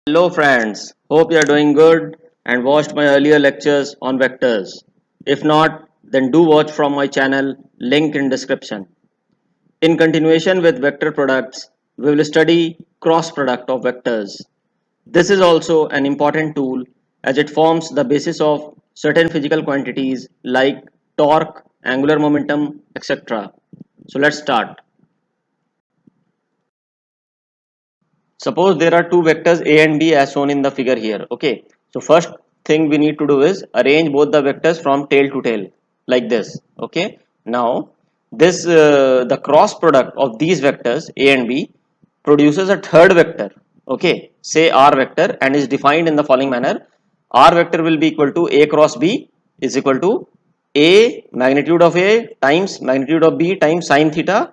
Hello friends, hope you are doing good and watched my earlier lectures on vectors. If not, then do watch from my channel, link in description. In continuation with vector products, we will study cross product of vectors. This is also an important tool as it forms the basis of certain physical quantities like torque, angular momentum, etc. So let's start. Suppose there are two vectors a and b as shown in the figure here. Okay. So first thing we need to do is arrange both the vectors from tail to tail like this. Okay. Now this the cross product of these vectors a and b produces a third vector. Okay. Say r vector and is defined in the following manner. R vector will be equal to a cross b is equal to a magnitude of a times magnitude of b times sine theta.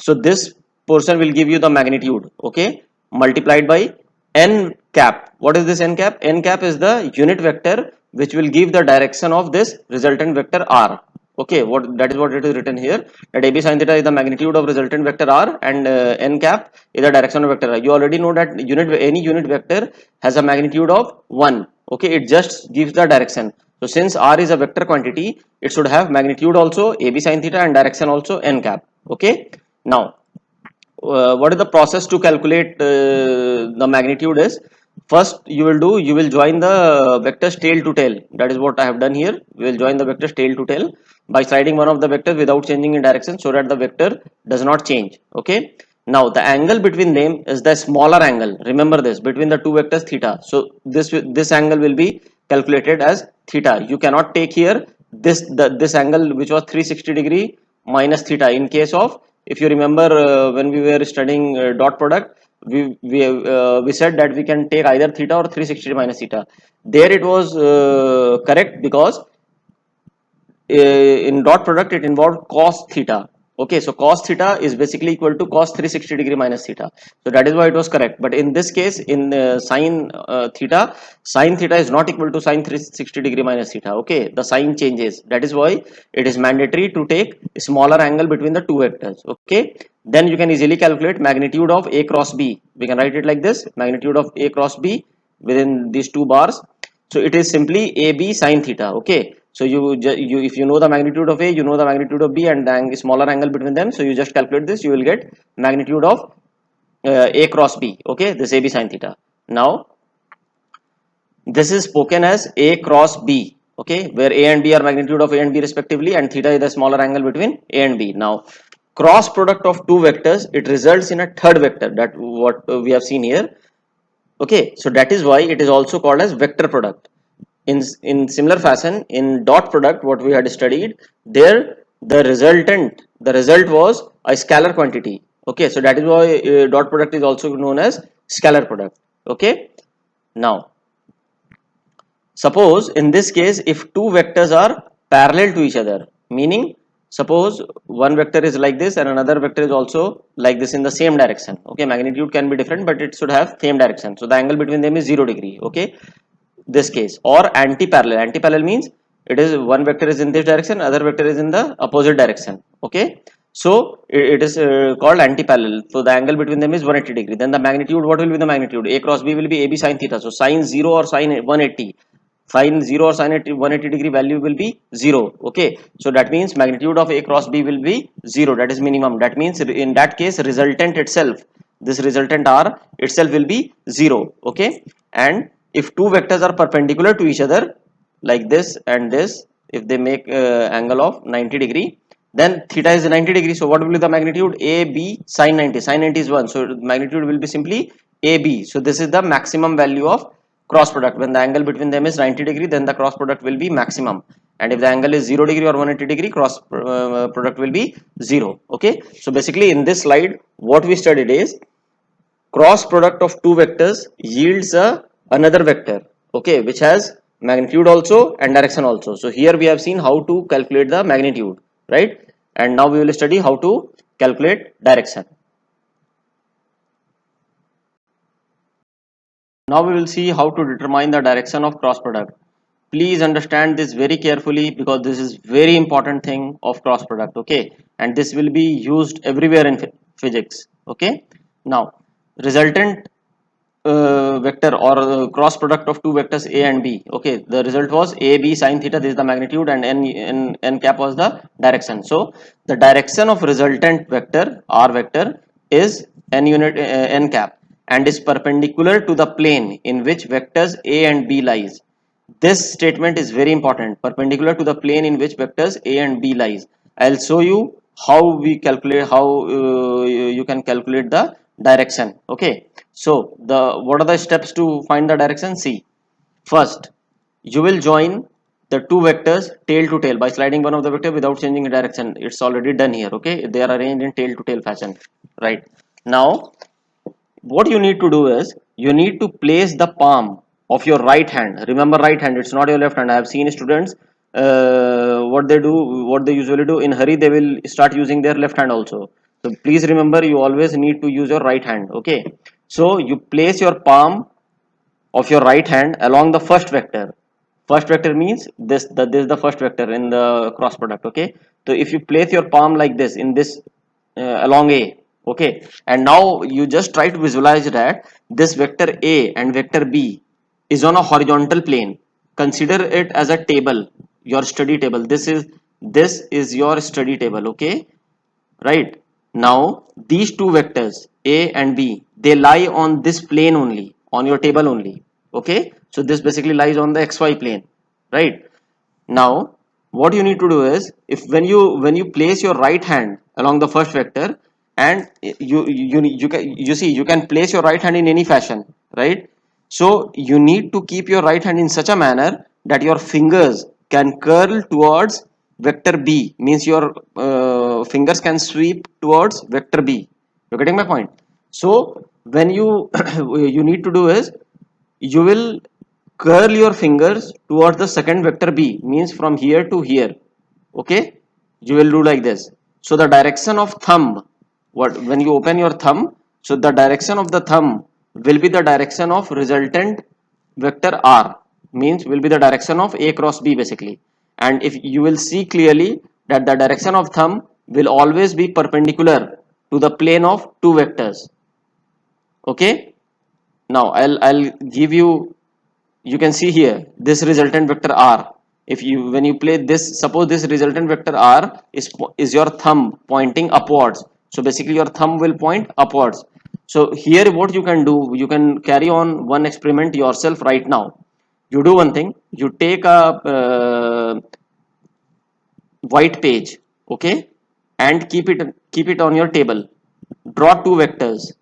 So this portion will give you the magnitude, okay, multiplied by n cap. What is this n cap? N cap is the unit vector which will give the direction of this resultant vector r. Okay, what that is what it is written here, that ab sin theta is the magnitude of resultant vector r and n cap is the direction of vector r. You already know that any unit vector has a magnitude of 1. Okay, it just gives the direction. So since r is a vector quantity, it should have magnitude also ab sin theta and direction also n cap. Okay. Now, what is the process to calculate the magnitude is, first you will join the vectors tail to tail. That is what I have done here. We will join the vectors tail to tail by sliding one of the vectors without changing in direction so that the vector does not change. Okay. Now the angle between them is the smaller angle. Remember this, between the two vectors theta. So this angle will be calculated as theta. You cannot take here this angle which was 360 degree minus theta. In case of, if you remember, when we were studying dot product, we said that we can take either theta or 360 minus theta. There it was correct because in dot product it involved cos theta. Okay, so cos theta is basically equal to cos 360 degree minus theta, so that is why it was correct. But in this case, in sin theta is not equal to sin 360 degree minus theta. Okay, the sign changes. That is why it is mandatory to take a smaller angle between the two vectors. Okay, then you can easily calculate magnitude of a cross b. We can write it like this: magnitude of a cross b within these two bars. So it is simply AB sin theta. Okay. So you if you know the magnitude of A, you know the magnitude of B and the smaller angle between them. So you just calculate this. You will get magnitude of A cross B. Okay. This AB sin theta. Now this is spoken as A cross B. Okay. Where A and B are magnitude of A and B respectively, and theta is the smaller angle between A and B. Now cross product of two vectors, it results in a third vector, that what we have seen here. Okay, so that is why it is also called as vector product. In similar fashion, in dot product, what we had studied, there the result was a scalar quantity. Okay, so that is why dot product is also known as scalar product. Okay, now suppose in this case, if two vectors are parallel to each other, meaning suppose one vector is like this and another vector is also like this in the same direction. Okay, magnitude can be different, but it should have same direction. So the angle between them is 0 degree. Okay, this case, or anti-parallel. Anti-parallel means it is one vector is in this direction, other vector is in the opposite direction. Okay, so it is called anti-parallel. So the angle between them is 180 degree. Then the magnitude, what will be the magnitude? A cross B will be AB sin theta. So sin 0 or sin 180, sin 0 or sin 180 degree value will be 0. Okay, so that means magnitude of A cross B will be 0. That is minimum. That means in that case resultant itself, this resultant R itself will be 0. Okay, and if two vectors are perpendicular to each other like this and this, if they make angle of 90 degree, then theta is 90 degree. So what will be the magnitude? AB sin 90. Sin 90 is 1, so magnitude will be simply AB. So this is the maximum value of cross product. When the angle between them is 90 degree, then the cross product will be maximum, and if the angle is 0 degree or 180 degree, cross product will be 0. Okay, so basically in this slide what we studied is cross product of two vectors yields another vector, okay, which has magnitude also and direction also. So here we have seen how to calculate the magnitude, right? And now we will study how to calculate direction. Now we will see how to determine the direction of cross product. Please understand this very carefully because this is very important thing of cross product. Okay, and this will be used everywhere in physics. Okay, now resultant vector or cross product of two vectors a and b. Okay, the result was a b sine theta. This is the magnitude, and n cap was the direction. So the direction of resultant vector r vector is n unit n cap and is perpendicular to the plane in which vectors a and b lies. This statement is very important. Perpendicular to the plane in which vectors a and b lies. I'll show you how we calculate, how you can calculate the direction. Okay, so what are the steps to find the direction? See, first you will join the two vectors tail to tail by sliding one of the vector without changing the direction. It's already done here. Okay, they are arranged in tail to tail fashion. Right now, what you need to do is you need to place the palm of your right hand. Remember, right hand, it's not your left hand. I have seen students, what they usually do in hurry, they will start using their left hand also. So please remember, you always need to use your right hand. Okay, so you place your palm of your right hand along the first vector. First vector means this is the first vector in the cross product. Okay, so if you place your palm like this in this along a, okay, and now you just try to visualize that this vector a and vector b is on a horizontal plane. Consider it as a table, your study table. This is your study table. Okay, right now these two vectors a and b, they lie on this plane only, on your table only. Okay, so this basically lies on the xy plane, right? Now what you need to do is, if when you place your right hand along the first vector, and you see, you can place your right hand in any fashion, right? So you need to keep your right hand in such a manner that your fingers can curl towards vector b, means your fingers can sweep towards vector b. You're getting my point? So when you you need to do is, you will curl your fingers towards the second vector b, means from here to here. Okay, you will do like this. So the direction of thumb, what when you open your thumb, so the direction of the thumb will be the direction of resultant vector r, means will be the direction of a cross b basically. And if you will see clearly that the direction of thumb will always be perpendicular to the plane of two vectors. Okay, now I'll give you, you can see here this resultant vector r. If you, when you play this, suppose this resultant vector r is your thumb pointing upwards, so basically your thumb will point upwards. So here what you can do, you can carry on one experiment yourself right now. You do one thing, you take a white page, okay, and keep it on your table. Draw two vectors,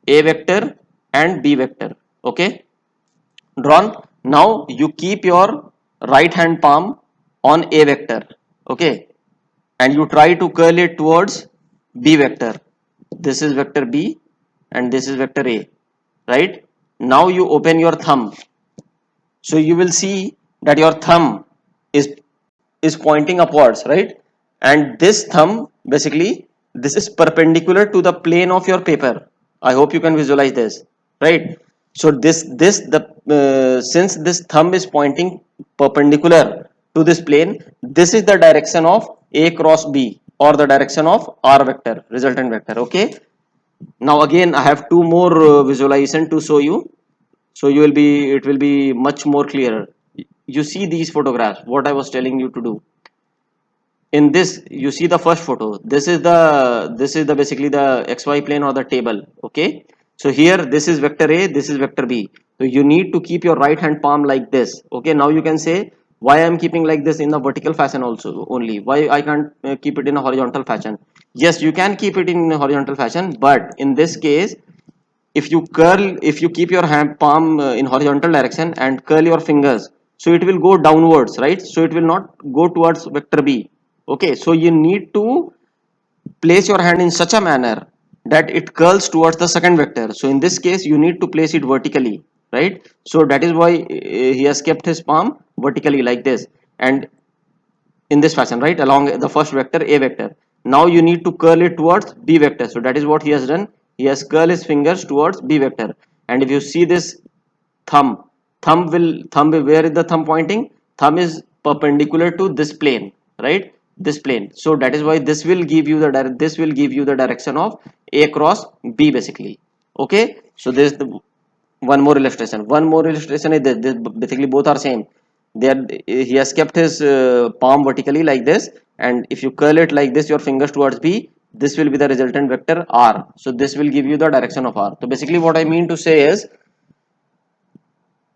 a vector and b vector. Okay, drawn. Now you keep your right hand palm on a vector. Okay, and you try to curl it towards b vector. This is vector b and this is vector a, right? Now you open your thumb, so you will see that your thumb is pointing upwards, right? And this thumb, basically this is perpendicular to the plane of your paper. I hope you can visualize this, right? So this the since this thumb is pointing perpendicular to this plane, this is the direction of a cross b, or the direction of r vector, resultant vector. Okay, now again I have two more visualization to show you, so you will be, it will be much more clearer. You see these photographs, what I was telling you to do. In this, you see the first photo, this is the basically the xy plane or the table. Okay, so here this is vector a, this is vector b. So you need to keep your right hand palm like this. Okay, now you can say, why I am keeping like this in the vertical fashion also only, why I can't keep it in a horizontal fashion? Yes, you can keep it in a horizontal fashion, but in this case, if you keep your hand palm in horizontal direction and curl your fingers, so it will go downwards, right? So it will not go towards vector b. Okay, so you need to place your hand in such a manner that it curls towards the second vector. So in this case you need to place it vertically, right? So that is why he has kept his palm vertically like this, and in this fashion, right, along the first vector a vector. Now you need to curl it towards b vector. So that is what he has done. He has curled his fingers towards b vector. And if you see this thumb, where is the thumb pointing? Thumb is perpendicular to this plane, right? This plane. So that is why this will give you the direction of a cross b basically. Okay, so this is the One more illustration is this, basically both are same. He has kept his palm vertically like this, and if you curl it like this, your fingers towards B, this will be the resultant vector R. So this will give you the direction of R. So basically what I mean to say is,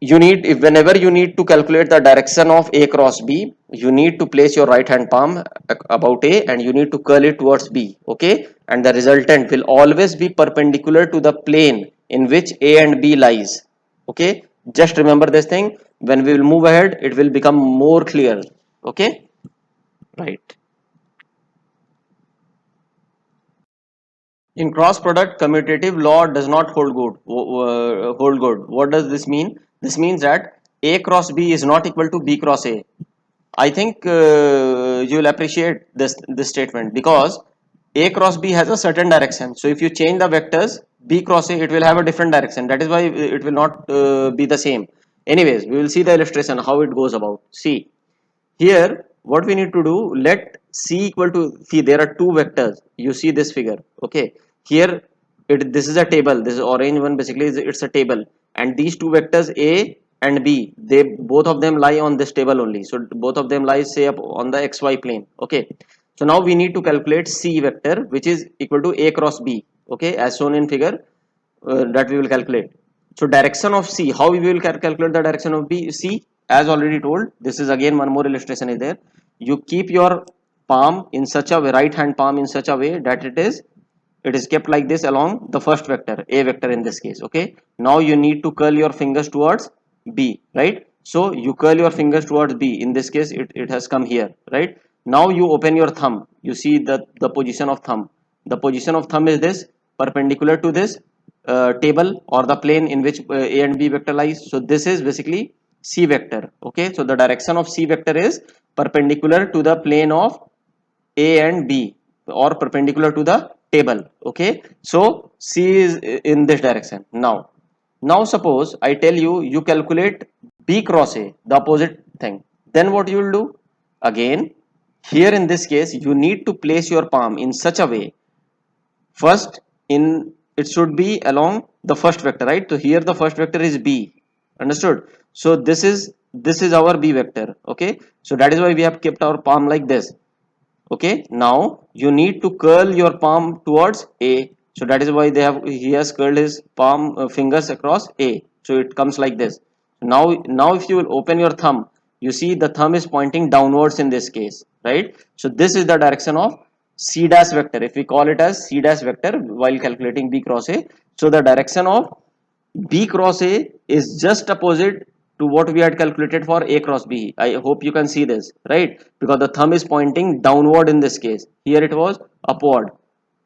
you need, if whenever you need to calculate the direction of A cross B, you need to place your right hand palm about A and you need to curl it towards B, okay, and the resultant will always be perpendicular to the plane in which A and B lies, okay. Just remember this thing. When we will move ahead, it will become more clear, okay. Right. In cross product, commutative law does not hold good. Hold good. What does this mean? This means that A cross B is not equal to B cross A. I think you will appreciate this statement, because A cross B has a certain direction. So if you change the vectors B cross A, it will have a different direction. That is why it will not be the same. Anyways, we will see the illustration how it goes about. See here, what we need to do, let C equal to, see there are two vectors. You see this figure, okay. Here this is a table. This orange one basically it's a table, and these two vectors A and B, they both of them lie on this table only. So both of them lie, say, up on the xy plane, okay. So now we need to calculate C vector, which is equal to A cross B, okay, as shown in figure, that we will calculate. So direction of C, how we will calculate the direction of B? C, as already told, this is again one more illustration is there. You keep your palm in such a way, right hand palm in such a way that it is kept like this along the first vector, A vector in this case, okay. Now you need to curl your fingers towards B, right. So you curl your fingers towards B. In this case, it has come here, right. Now you open your thumb. You see the position of thumb. The position of thumb is this, perpendicular to this table or the plane in which A and B vector lies. So this is basically C vector, okay. So the direction of C vector is perpendicular to the plane of A and B, or perpendicular to the table, okay. So C is in this direction. Now suppose I tell you, you calculate B cross A, the opposite thing. Then what you will do? Again, here in this case, you need to place your palm in such a way. First, in it should be along the first vector, right. So here the first vector is B, understood. So this is our B vector, okay. So that is why we have kept our palm like this, okay. Now you need to curl your palm towards A. So that is why he has curled his palm fingers across A. So it comes like this. Now if you will open your thumb, you see the thumb is pointing downwards in this case, right. So this is the direction of C dash vector, if we call it as C dash vector while calculating B cross A. So the direction of B cross A is just opposite to what we had calculated for A cross B. I hope you can see this, right? Because the thumb is pointing downward in this case. Here it was upward,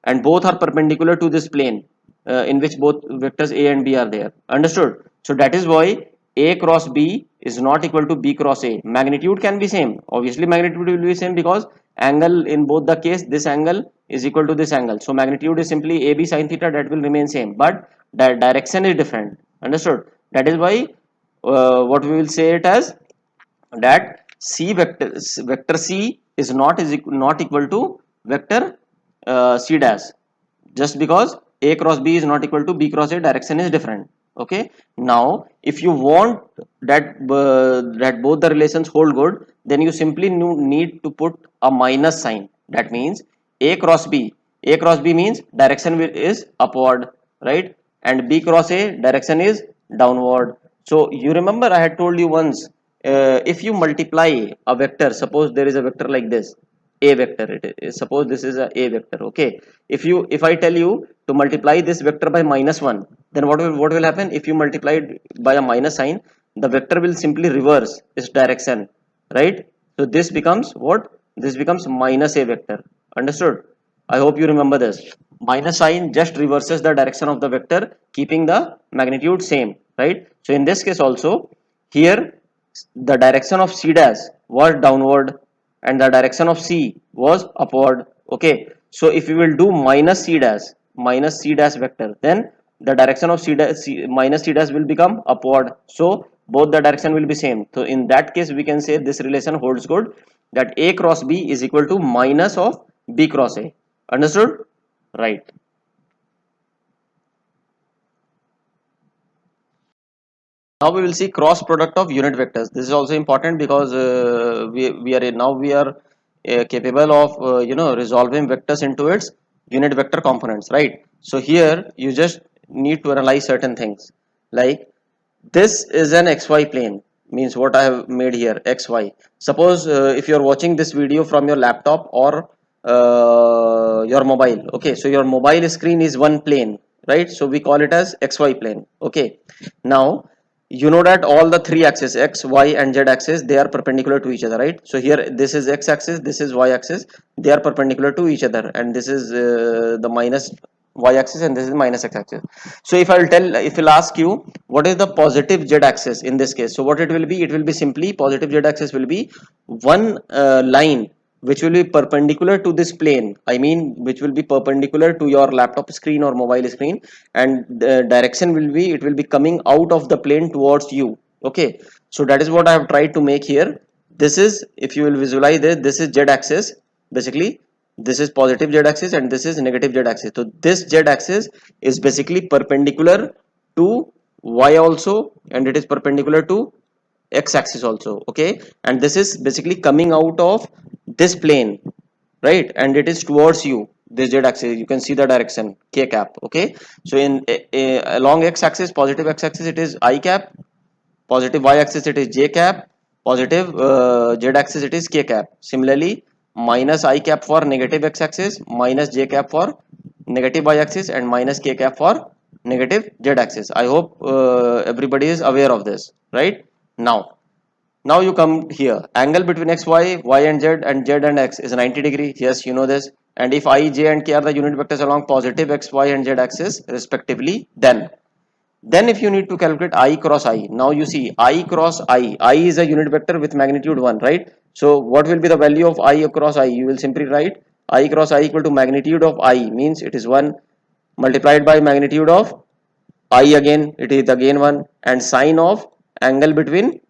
and both are perpendicular to this plane in which both vectors A and B are there. Understood? So that is why A cross B is not equal to B cross A. Magnitude can be same. Obviously, magnitude will be same because angle in both the case, this angle is equal to this angle. So magnitude is simply AB sin theta, that will remain same. But the direction is different. Understood? That is why what we will say it as, that C vector C is not equal to vector C dash, just because A cross B is not equal to B cross A, direction is different, okay. Now if you want that both the relations hold good, then you simply need to put a minus sign. That means A cross B means direction is upward, right, and B cross A direction is downward. So you remember I had told you once, if you multiply a vector, suppose there is a vector like this, A vector, suppose this is a A vector, okay. If I tell you to multiply this vector by -1, then what will happen? If you multiply it by a minus sign, the vector will simply reverse its direction, right. So this becomes what? This becomes minus A vector. Understood? I hope you remember this. Minus sign just reverses the direction of the vector, keeping the magnitude same, right. So in this case also, here the direction of C dash was downward and the direction of C was upward, okay. So if we will do minus C dash vector, then the direction of minus C dash will become upward. So both the direction will be same. So in that case, we can say this relation holds good, that A cross B is equal to minus of B cross A. Understood? Right. Now we will see cross product of unit vectors. This is also important because we are capable of resolving vectors into its unit vector components, right? So here you just need to analyze certain things, like this is an xy plane, means what I have made here, xy. Suppose if you are watching this video from your laptop or your mobile, okay, so your mobile screen is one plane, right? So we call it as xy plane. Okay, now you know that all the three axes, x, y and z axis, they are perpendicular to each other, right? So here this is x axis, this is y axis, they are perpendicular to each other, and this is the minus y axis and this is minus x axis. So if I'll ask you what is the positive z axis in this case, so what it will be, it will be simply positive z axis will be one line which will be perpendicular to this plane, I mean which will be perpendicular to your laptop screen or mobile screen, and the direction will be, it will be coming out of the plane towards you. Okay, so that is what I have tried to make here. This is, if you will visualize this is z axis. Basically this is positive z axis and this is negative z axis. So this z axis is basically perpendicular to y also, and it is perpendicular to x axis also. Okay, and this is basically coming out of this plane, right, and it is towards you, this z axis, you can see the direction k cap. Okay, so in along x axis, positive x axis, it is I cap, positive y axis it is j cap, positive z axis it is k cap. Similarly minus I cap for negative x axis, minus j cap for negative y axis, and minus k cap for negative z axis. I hope everybody is aware of this, right? Now you come here, angle between x, y and z and x is 90 degree. Yes, you know this. And if I, j and k are the unit vectors along positive x, y and z axis respectively, then if you need to calculate I cross I, now you see I cross I is a unit vector with magnitude 1, right? So what will be the value of I across I? You will simply write I cross I equal to magnitude of I, means it is 1, multiplied by magnitude of I again, it is again 1, and sine of angle between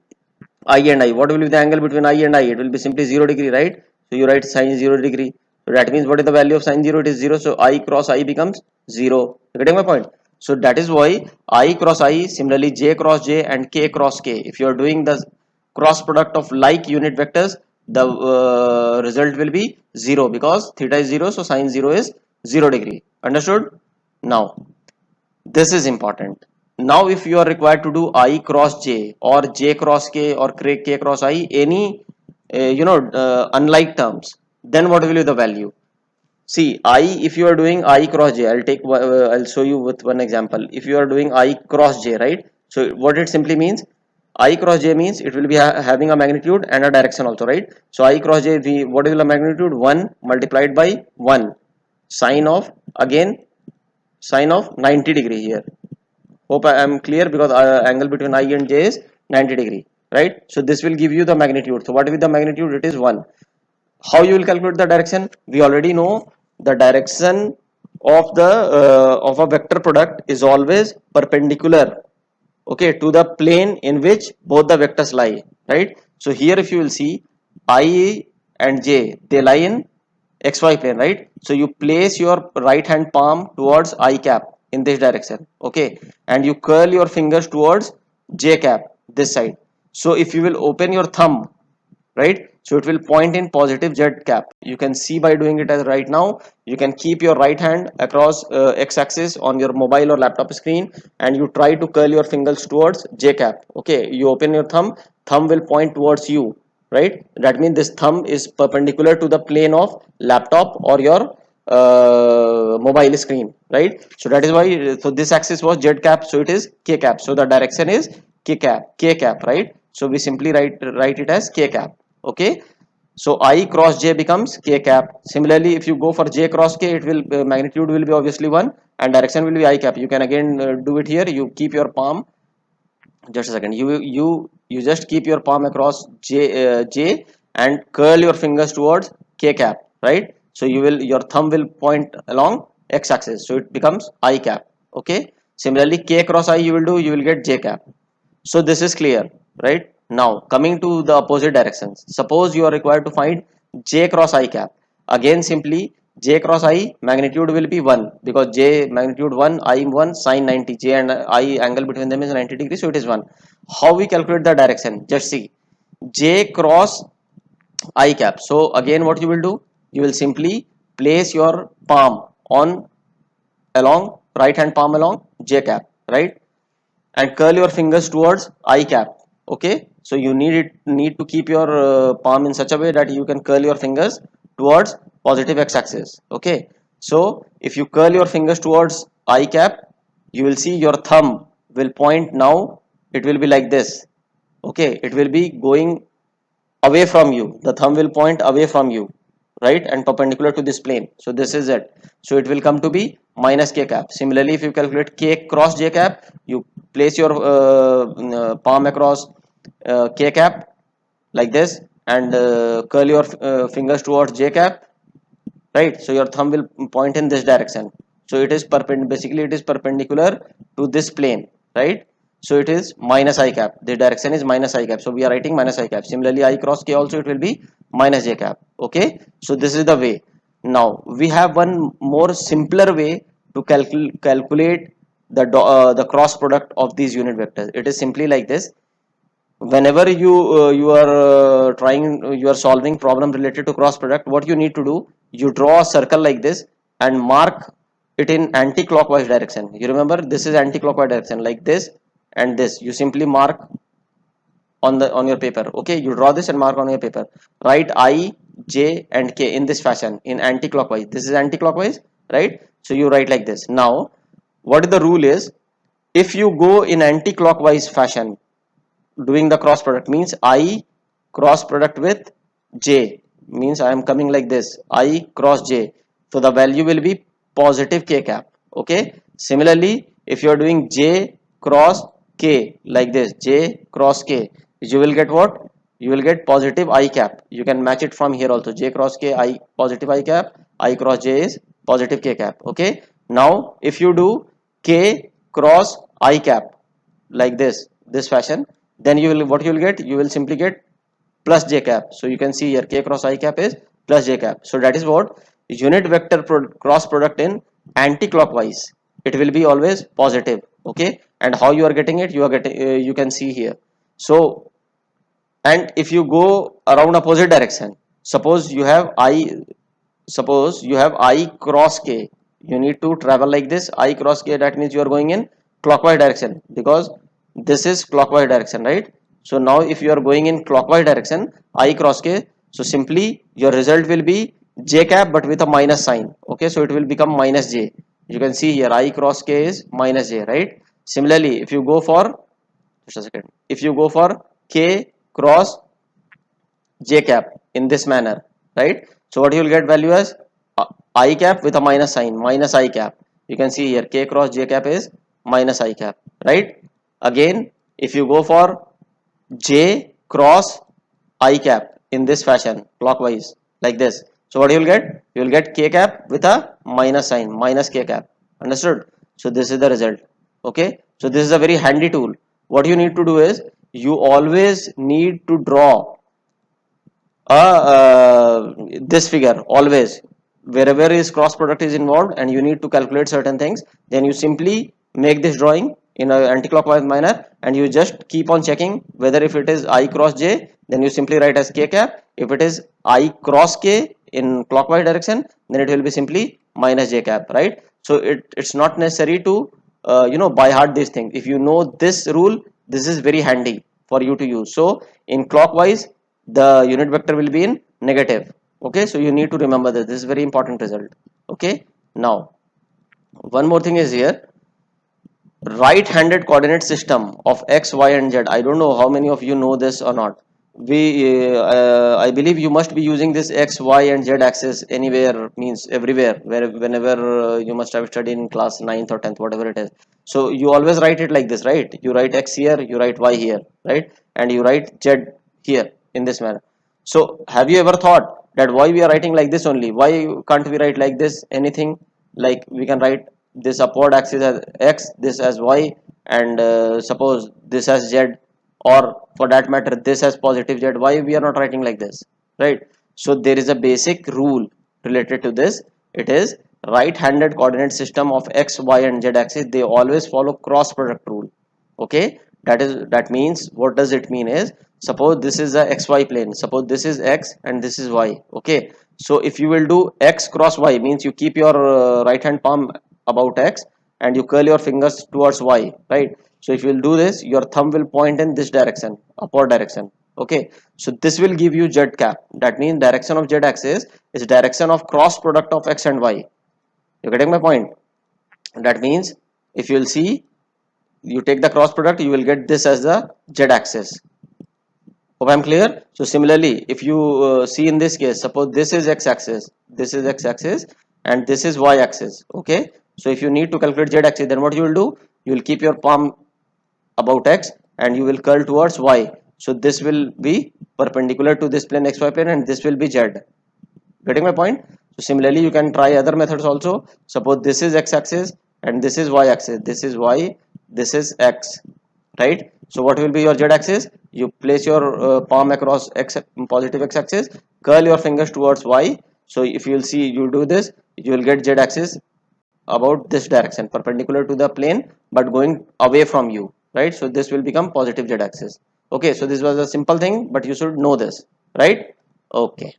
I and I. What will be the angle between I and I? It will be simply 0 degree, right? So you write sine 0 degree. So that means what is the value of sine 0? It is 0. So I cross I becomes 0. You getting my point? So that is why I cross I, similarly j cross j and k cross k. If you are doing the cross product of like unit vectors, the result will be 0 because theta is 0. So sine 0 is 0 degree. Understood? Now this is important. Now if you are required to do I cross j or j cross k or k cross I, any unlike terms, then what will be the value? See, I, if you are doing I cross j, I'll show you with one example. If you are doing I cross j, right, so what it simply means, I cross j means it will be having a magnitude and a direction also, right? So I cross j, what is the magnitude? 1 multiplied by 1 sine of, again sine of 90 degree here. Hope I am clear, because angle between I and j is 90 degree, right? So this will give you the magnitude. So what is the magnitude? It is 1. How you will calculate the direction? We already know the direction of a vector product is always perpendicular, okay, to the plane in which both the vectors lie, right? So here if you will see, I and j, they lie in xy plane, right? So you place your right hand palm towards I cap in this direction, okay, and you curl your fingers towards j cap this side. So if you will open your thumb, right, so it will point in positive z cap. You can see by doing it as right now, you can keep your right hand across x-axis on your mobile or laptop screen, and you try to curl your fingers towards j cap. Okay, you open your thumb will point towards you, right? That means this thumb is perpendicular to the plane of laptop or your mobile screen, right? So that is why, so this axis was z cap, so it is k cap, so the direction is k cap, right? So we simply write it as k cap. Okay, so I cross j becomes k cap. Similarly if you go for j cross k, it will magnitude will be obviously 1 and direction will be I cap. You can again do it here. You keep your palm, just a second, you just keep your palm across j and curl your fingers towards k cap, right? So your thumb will point along x axis, so it becomes I cap. Okay, similarly k cross I, you will get j cap. So this is clear, right? Now coming to the opposite directions, suppose you are required to find j cross I cap. Again simply j cross I magnitude will be 1 because j magnitude 1, I 1, sine 90, j and I angle between them is 90 degrees, so it is 1. How we calculate the direction? Just see, j cross I cap. So again what you will do, you will simply place your palm on along right hand palm along j cap, right, and curl your fingers towards I cap. Okay, so you need to keep your palm in such a way that you can curl your fingers towards positive x-axis. Okay, so if you curl your fingers towards I cap, you will see your thumb will point. Now it will be like this. Okay, it will be going away from you, the thumb will point away from you, right, and perpendicular to this plane. So this is it. So it will come to be minus k cap. Similarly, if you calculate k cross j cap, you place your palm across k cap like this, and curl your fingers towards j cap, right, so your thumb will point in this direction. So it is basically it is perpendicular to this plane, right. So it is minus I cap, the direction is minus I cap, so we are writing minus I cap. Similarly, I cross k also it will be minus j cap. Okay, so this is the way. Now we have one more simpler way to calculate the cross product of these unit vectors. It is simply like this. Whenever you are trying, you are solving problem related to cross product, what you need to do, you draw a circle like this and mark it in anti-clockwise direction. You remember, this is anti-clockwise direction, like this and this. You simply mark on your paper. Okay, you draw this and mark on your paper. Write I, j and k in this fashion in anti-clockwise. This is anti-clockwise, right? So you write like this. Now what the rule is, if you go in anti-clockwise fashion, doing the cross product means I cross product with j, means I am coming like this, I cross j, so the value will be positive k cap. Okay, similarly if you are doing j cross k like this, j cross k, you will get what? You will get positive I cap. You can match it from here also, j cross k, I positive I cap, I cross j is positive k cap. Okay, now if you do k cross I cap like this fashion, then you will, what you will get, you will simply get plus j cap. So you can see here k cross I cap is plus j cap. So that is what unit vector cross product in anti-clockwise, it will be always positive. Okay, and how you are getting it, you are getting you can see here. So and if you go around opposite direction, suppose you have I cross k, you need to travel like this, I cross k, that means you are going in clockwise direction because this is clockwise direction, right? So now if you are going in clockwise direction, I cross k, so simply your result will be j cap but with a minus sign. Okay, so it will become minus j. You can see here I cross k is minus j, right? Similarly, if you go for, just a second, if you go for k cross j cap in this manner, right, so what you will get value as I cap with a minus sign, minus I cap. You can see here k cross j cap is minus I cap, right? Again, if you go for j cross I cap in this fashion clockwise like this, so what you will get, you will get k cap with a minus sign, minus k cap. Understood? So this is the result. Okay, so this is a very handy tool. What you need to do is, you always need to draw this figure always wherever is cross product is involved and you need to calculate certain things, then you simply make this drawing in a anti-clockwise manner and you just keep on checking whether if it is I cross j, then you simply write as k cap. If it is I cross k in clockwise direction, then it will be simply minus j cap, right? So it's not necessary to by heart this thing. If you know this rule, this is very handy for you to use. So in clockwise, the unit vector will be in negative. Okay, so you need to remember that this is very important result. Okay, now one more thing is here, right-handed coordinate system of x, y and z. I don't know how many of you know this or not. We I believe you must be using this x, y and z axis anywhere, means everywhere, where whenever you must have studied in class 9th or 10th, whatever it is. So you always write it like this, right? You write x here, you write y here, right, and you write z here in this manner. So have you ever thought that why we are writing like this only? Why can't we write like this anything? Like we can write this upward axis as x, this as y, and suppose this as z, or for that matter this as positive z. Why we are not writing like this, right? So there is a basic rule related to this, It is right-handed coordinate system of x, y, and z axis. They always follow cross product rule. Okay, that means, what does it mean is, suppose this is a xy plane. Suppose this is x and this is y. Okay, so if you will do x cross y, means you keep your right hand palm about x and you curl your fingers towards y, right? So if you will do this, your thumb will point in this direction, upward direction. Okay, so this will give you z cap. That means direction of z axis is direction of cross product of x and y. You're getting my point? That means if you will see, you take the cross product, you will get this as the z axis. Hope I'm clear. So similarly, if you see in this case, suppose this is x axis, this is x axis, and this is y axis. Okay, so if you need to calculate z axis, then what you will do, you will keep your palm about x and you will curl towards y. So this will be perpendicular to this plane, xy plane, and this will be z. Getting my point? So similarly, you can try other methods also. Suppose this is x axis and this is y axis, this is y, this is x, right? So what will be your z axis? You place your palm across x, positive x axis, curl your fingers towards y. So if you will see, you do this, you will get z axis about this direction, perpendicular to the plane but going away from you, right? So this will become positive z axis. Okay, so this was a simple thing, but you should know this, right? Okay,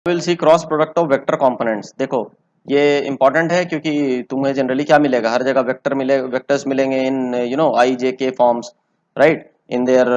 will see cross product of vector components. देखो, ये important है क्योंकि तुम्हें generally क्या मिलेगा, हर जगह vector मिले, vectors मिलेंगे इन I J K forms, right, in their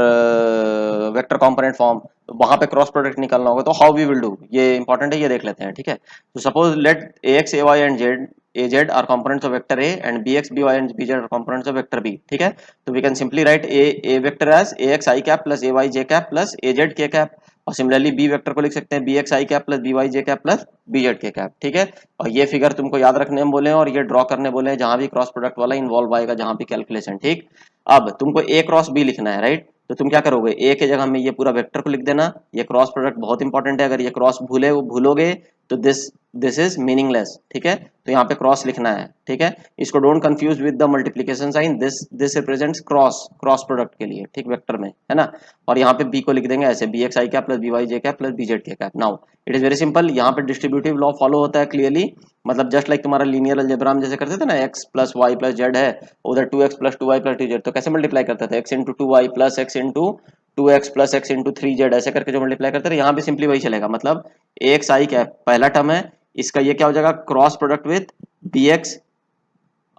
vector component form. तो वहां पे क्रॉस प्रोडक्ट निकालना होगा. तो हाउ वी विल डू, ये इंपॉर्टेंट है, ये देख लेते हैं. ठीक है, तो suppose let A X A Y and Z A Z are components of vector A and B X B Y and B Z are components of vector B. ठीक है, तो we can simply write A vector as A x I cap plus A Y J cap plus A Z के cap. और similarly B vector को लिख सकते हैं B x आई cap plus B Y जे cap plus B Z के cap. ठीक है, और ये फिगर तुमको याद रखने हम बोले हैं और ये ड्रॉ करने बोले हैं जहां भी क्रॉस प्रोडक्ट वाला इन्वॉल्व आएगा, जहां भी कैलकुलेशन. ठीक, अब तुमको ए क्रॉस बी लिखना है, राइट? तो तुम क्या करोगे, ए के जगह में ये पूरा वेक्टर को लिख देना. ये क्रॉस प्रोडक्ट बहुत इंपॉर्टेंट है, अगर ये क्रॉस भूलोगे तो दिस इज मीनिंगलेस. ठीक है, तो यहाँ पे क्रॉस लिखना है. ठीक है, इसको don't confuse with the multiplication sign. This represents cross product के लिए, ठीक, वेक्टर में, है ना. और यहाँ पे बी को लिख देंगे ऐसे, बी एक्स आई कैप प्लस बी वाई जे कैप प्लस बी जेड के cap. Now it is very simple. यहाँ पे डिस्ट्रीब्यूटिव लॉ फॉलो होता है क्लियरली, मतलब जस्ट लाइक तुम्हारा लीनियर अलजेब्रा में जैसे करते थे ना, x plus y plus z है, उधर 2x plus 2y plus 2z, तो कैसे मल्टीप्लाई करते थे, x into 2y plus x into 2x plus x into 3z, ऐसे करके जो मल्टीप्लाई करते थे, यहाँ पे सिंपली वही चलेगा. मतलब ax आई कैप पहला टर्म है, इसका ये क्या हो जाएगा, cross product with bx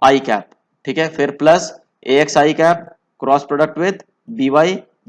I cap. ठीक है, फिर plus ax I cap cross product with by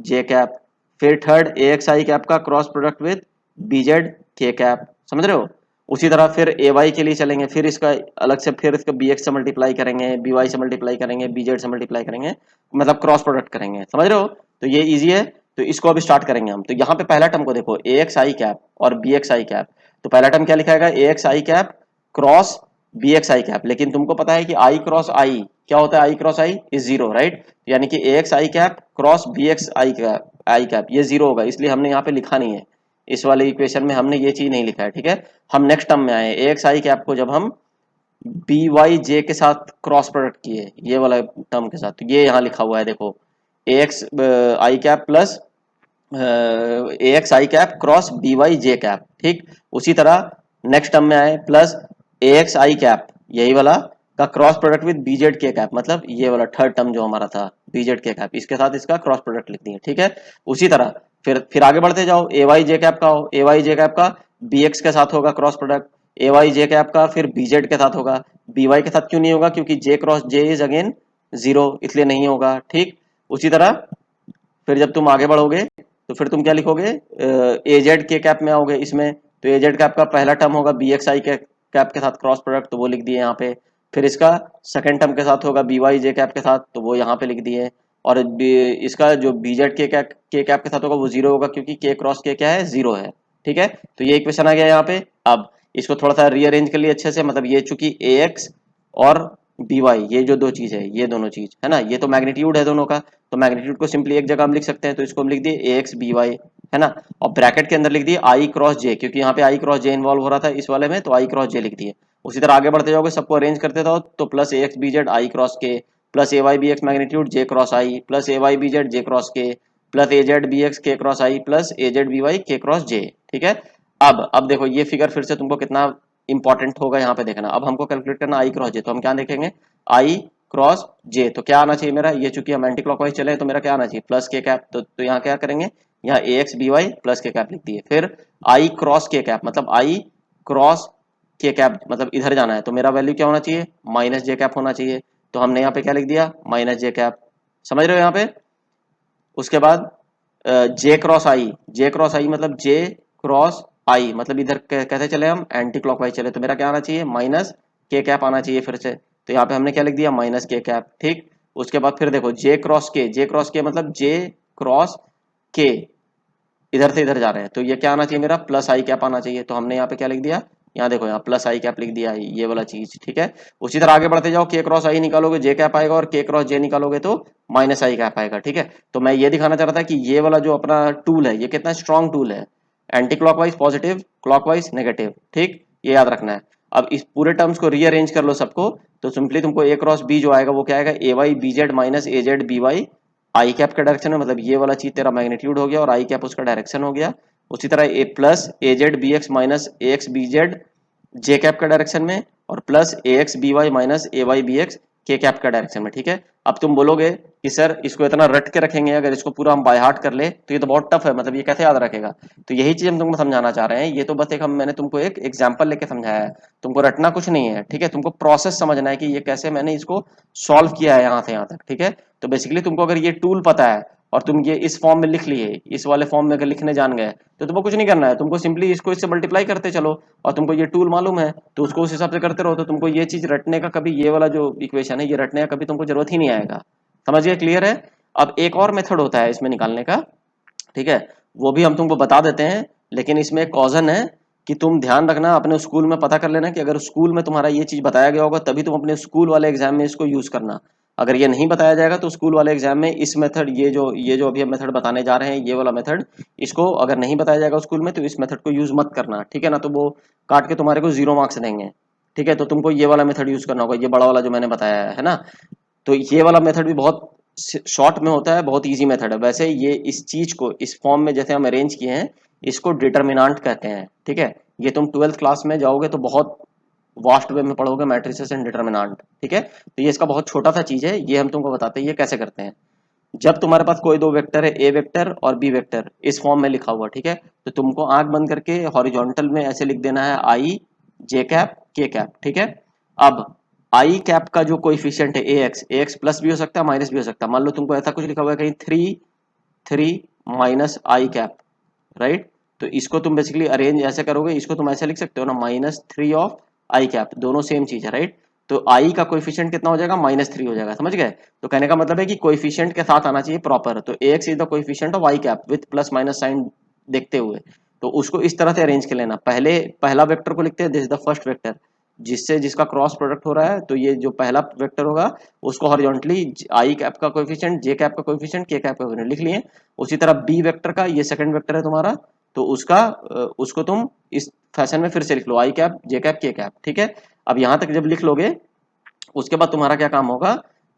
j cap, फिर थर्ड ax आई कैप का cross product with bz k cap. समझ रहे हो? उसी तरह फिर ए वाई के लिए चलेंगे, फिर इसका अलग से, फिर इसका बी एक्स से मल्टीप्लाई करेंगे, बी वाई से मल्टीप्लाई करेंगे, बी जेड से मल्टीप्लाई करेंगे, मतलब क्रॉस प्रोडक्ट करेंगे. समझ रहे हो? तो ये इजी है. तो इसको अभी स्टार्ट करेंगे हम. तो यहाँ पे पहला टर्म को देखो, ए एक्स आई कैप और बी एक्स आई कैप. तो पहला टर्म क्या लिखा है, ए एक्स आई कैप क्रॉस बी एक्स आई कैप. लेकिन तुमको पता है कि आई क्रॉस आई क्या होता है, i cross i is zero, right? यानी कि a x I cap cross b x I cap ये जीरो होगा, इसलिए हमने यहाँ पे लिखा नहीं है. इस वाले इक्वेशन में हमने ये चीज नहीं लिखा है. ठीक है, हम नेक्स्ट टर्म में आए, ए एक्स आई कैप को जब हम बी वाई जे के साथ क्रॉस प्रोडक्ट किए, ये वाला टर्म के साथ, तो ये यहाँ लिखा हुआ है देखो, a x I cap plus a x I cap cross b Y J cap. ठीक, उसी तरह नेक्स्ट टर्म में आए, plus a x I cap यही वाला का cross product with b Z के कैप, मतलब ये वाला थर्ड टर्म जो हमारा था बी जेड के कैप, इसके साथ इसका क्रॉस प्रोडक्ट लिख दिए. ठीक है, उसी तरह फिर आगे बढ़ते जाओ, ए वाई जे कैप का हो, ए वाई जे कैप का बी एक्स के साथ होगा क्रॉस प्रोडक्ट, ए वाई जे कैप का फिर बी जेड के साथ होगा. बी वाई के साथ क्यों नहीं होगा, क्योंकि j cross j is again zero, इसलिए नहीं होगा. ठीक, उसी तरह फिर जब तुम आगे बढ़ोगे तो फिर तुम क्या लिखोगे, ए जेड के कैप में आओगे इसमें, तो ए जेड कैप का पहला टर्म होगा बी एक्स आई के कैप के साथ क्रॉस प्रोडक्ट, तो वो लिख दिए यहाँ पे. फिर इसका सेकंड टर्म के साथ होगा बी वाई जे कैप के साथ, तो वो यहाँ पे लिख दिए. और इसका जो बी जेड के कैप के साथ होगा वो जीरो होगा, क्योंकि के क्रॉस के क्या है, जीरो है. ठीक है, तो ये इक्वेशन आ गया यहाँ पे. अब इसको थोड़ा सा रीअरेंज कर लिए अच्छे से, मतलब ये चूंकि ए एक्स और बी वाई ये जो दो चीज है, ये दोनों चीज है ना, ये तो मैग्नीट्यूड है दोनों का, तो मैग्नीट्यूड को सिंपली एक जगह हम लिख सकते हैं, तो इसको हम लिख दिए ए एक्स बी वाई, है ना. और ब्रैकेट के अंदर लिख दिए आई क्रॉस जे, क्योंकि यहाँ पे आई क्रॉस जे इन्वॉल्व हो रहा था इस वाले में, तो आई क्रॉस जे लिख दिए. उसी तरह आगे बढ़ते जाओगे, सबको अरेंज करते जाओ, तो plus a x b z i cross k plus A y b x magnitude j cross i plus A y b z j cross k plus A z b x k cross i plus A z b y k cross j. ठीक है, अब देखो ये figure फिर से तुमको कितना important होगा यहाँ पे देखना। अब हमको कैलकुलेट करना आई क्रॉस जे, तो हम क्या देखेंगे, आई क्रॉस जे तो क्या आना चाहिए मेरा, ये चूंकि हम एंटी क्लॉकवाइज चले तो मेरा क्या आना चाहिए प्लस के कैप, तो यहाँ क्या करेंगे, यहाँ ए एक्स बी वाई प्लस के कैप लिख दिए। फिर आई क्रॉस के कैप मतलब आई क्रॉस के कैप मतलब इधर जाना है तो मेरा वैल्यू क्या होना चाहिए, माइनस जे कैप होना चाहिए। तो हमने यहाँ पे क्या लिख दिया, माइनस जे कैप, समझ रहे हो यहाँ पे। उसके बाद जे क्रॉस आई, जे क्रॉस आई मतलब जे क्रॉस आई मतलब इधर कैसे चले हम, एंटी क्लॉकवाइज चले तो मेरा क्या आना चाहिए, माइनस के कैप आना चाहिए फिर से। तो यहाँ पे हमने क्या लिख दिया, माइनस के कैप, ठीक। उसके बाद फिर देखो जे क्रॉस के, जे क्रॉस के मतलब जे क्रॉस के इधर से इधर जा रहे हैं तो ये क्या आना चाहिए मेरा, प्लस आई कैप आना चाहिए। तो हमने यहाँ पे क्या लिख दिया, यहाँ देखो यहाँ प्लस आई कैप लिख दिया, ये वाला चीज, ठीक है। उसी तरह आगे बढ़ते जाओ, के क्रॉस आई निकालोगे जे कैप आएगा, और के क्रॉस जे निकालोगे तो माइनस आई कैप आएगा, ठीक है। तो मैं ये दिखाना चाह रहा था कि ये वाला जो अपना टूल है ये कितना स्ट्रॉन्ग टूल है, anti clockwise positive, clockwise negative, ठीक, ये याद रखना है। अब इस पूरे टर्म्स को रीअरेंज कर लो सबको, तो सिंपली तुमको ए क्रॉस बी जो आएगा वो क्या आएगा, ए वाई बी जेड माइनस ए जेड बी वाई आई कैप का डायरेक्शन में, मतलब ये वाला चीज तेरा मैग्नीट्यूड हो गया और आई कैप उसका डायरेक्शन हो गया। उसी तरह ए प्लस ए जेड बी एक्स माइनस ए एक्स बी जेड जे कैप का डायरेक्शन में, और plus a x B Y minus A y b x के कैप का डायरेक्शन में, ठीक है। अब तुम बोलोगे कि सर इसको इतना रट के रखेंगे, अगर इसको पूरा हम बाय हार्ट कर ले तो ये तो बहुत टफ है, मतलब ये कैसे याद रखेगा। तो यही चीज हम तुमको समझाना चाह रहे हैं, ये तो बस एक हम मैंने तुमको एक एग्जाम्पल लेके समझाया है, तुमको रटना कुछ नहीं है, ठीक है। तुमको प्रोसेस समझना है कि ये कैसे मैंने इसको सॉल्व किया है यहाँ से यहाँ तक, ठीक है। तो बेसिकली तुमको अगर ये टूल पता है और तुम ये इस फॉर्म में लिख लिए, इस वाले फॉर्म में अगर लिखने जान गए तो तुमको कुछ नहीं करना है, तुमको सिंपली इसको इससे मल्टीप्लाई करते चलो, और तुमको ये टूल मालूम है तो उसको उस हिसाब से करते रहो, तो तुमको ये चीज रटने का कभी, ये वाला जो इक्वेशन है ये रटने का कभी तुमको जरूरत ही नहीं आएगा। समझ गए, क्लियर है। अब एक और मेथड होता है इसमें निकालने का, ठीक है, वो भी हम तुमको बता देते हैं, लेकिन इसमें एक कॉजन है कि तुम ध्यान रखना, अपने स्कूल में पता कर लेना कि अगर स्कूल में तुम्हारा ये चीज बताया गया होगा तभी तुम अपने स्कूल वाले एग्जाम में इसको यूज करना। अगर ये नहीं बताया जाएगा तो स्कूल वाले एग्जाम में इस मेथड, ये जो अभी हम मेथड बताने जा रहे हैं ये वाला मेथड, इसको अगर नहीं बताया जाएगा स्कूल में तो इस मेथड को यूज मत करना, ठीक है ना। तो वो काट के तुम्हारे को 0 मार्क्स देंगे, ठीक है। तो तुमको ये वाला मेथड यूज करना होगा, ये बड़ा वाला जो मैंने बताया है ना। तो ये वाला मेथड भी बहुत शॉर्ट में होता है, बहुत इजी मेथड है। वैसे ये इस चीज को इस फॉर्म में जैसे हम अरेंज किए हैं इसको डिटर्मिनेंट कहते हैं, ठीक है। ये तुम 12th क्लास में जाओगे तो बहुत वास्ट वे में पढ़ोगे, मैट्रिसेस एंड डिटर्मिनेंट, ठीक है। तो ये इसका बहुत छोटा सा चीज है, ये हम तुमको बताते हैं ये कैसे करते हैं। जब तुम्हारे पास कोई दो वेक्टर है, ए वेक्टर और बी वेक्टर इस फॉर्म में लिखा हुआ, ठीक है, तो तुमको आंख बंद करके हॉरिजॉन्टल में ऐसे लिख देना है आई जे कैप के कैप, ठीक है। अब आई कैप का जो कोइफिशिएंट है ए एक्स प्लस भी हो सकता है माइनस भी हो सकता है। मान लो तुमको ऐसा कुछ लिखा हुआ है कहीं 3 माइनस आई कैप, राइट। तो इसको तुम बेसिकली अरेंज ऐसे करोगे, इसको तुम ऐसे लिख सकते हो ना, -3 ऑफ आई कैप, दोनों सेम चीज है, राइट। तो आई का कोएफिशिएंट कितना हो जाएगा, -3 हो जाएगा, समझ गए। तो कहने का मतलब है कि कोएफिशिएंट के साथ आना चाहिए प्रॉपर, तो x is the coefficient of i cap with plus minus sign देखते हुए। तो उसको इस तरह से अरेंज कर लेना, पहले पहला वेक्टर को लिखते हैं, this is the first vector, जिससे जिसका क्रॉस प्रोडक्ट हो रहा है, तो ये जो पहला वेक्टर होगा उसको हॉरिजॉन्टली आई कैप का कोएफिशिएंट, जे कैप का कोएफिशिएंट, के कैप का कोएफिशिएंट लिख लिए। उसी तरह बी वेक्टर का, ये सेकंड वेक्टर है तुम्हारा, तो उसका उसको तुम इस फैशन में फिर से लिख लो, आई कैप जे कैप के कैप, ठीक है। अब यहां तक जब लिख लोगे उसके बाद तुम्हारा क्या काम होगा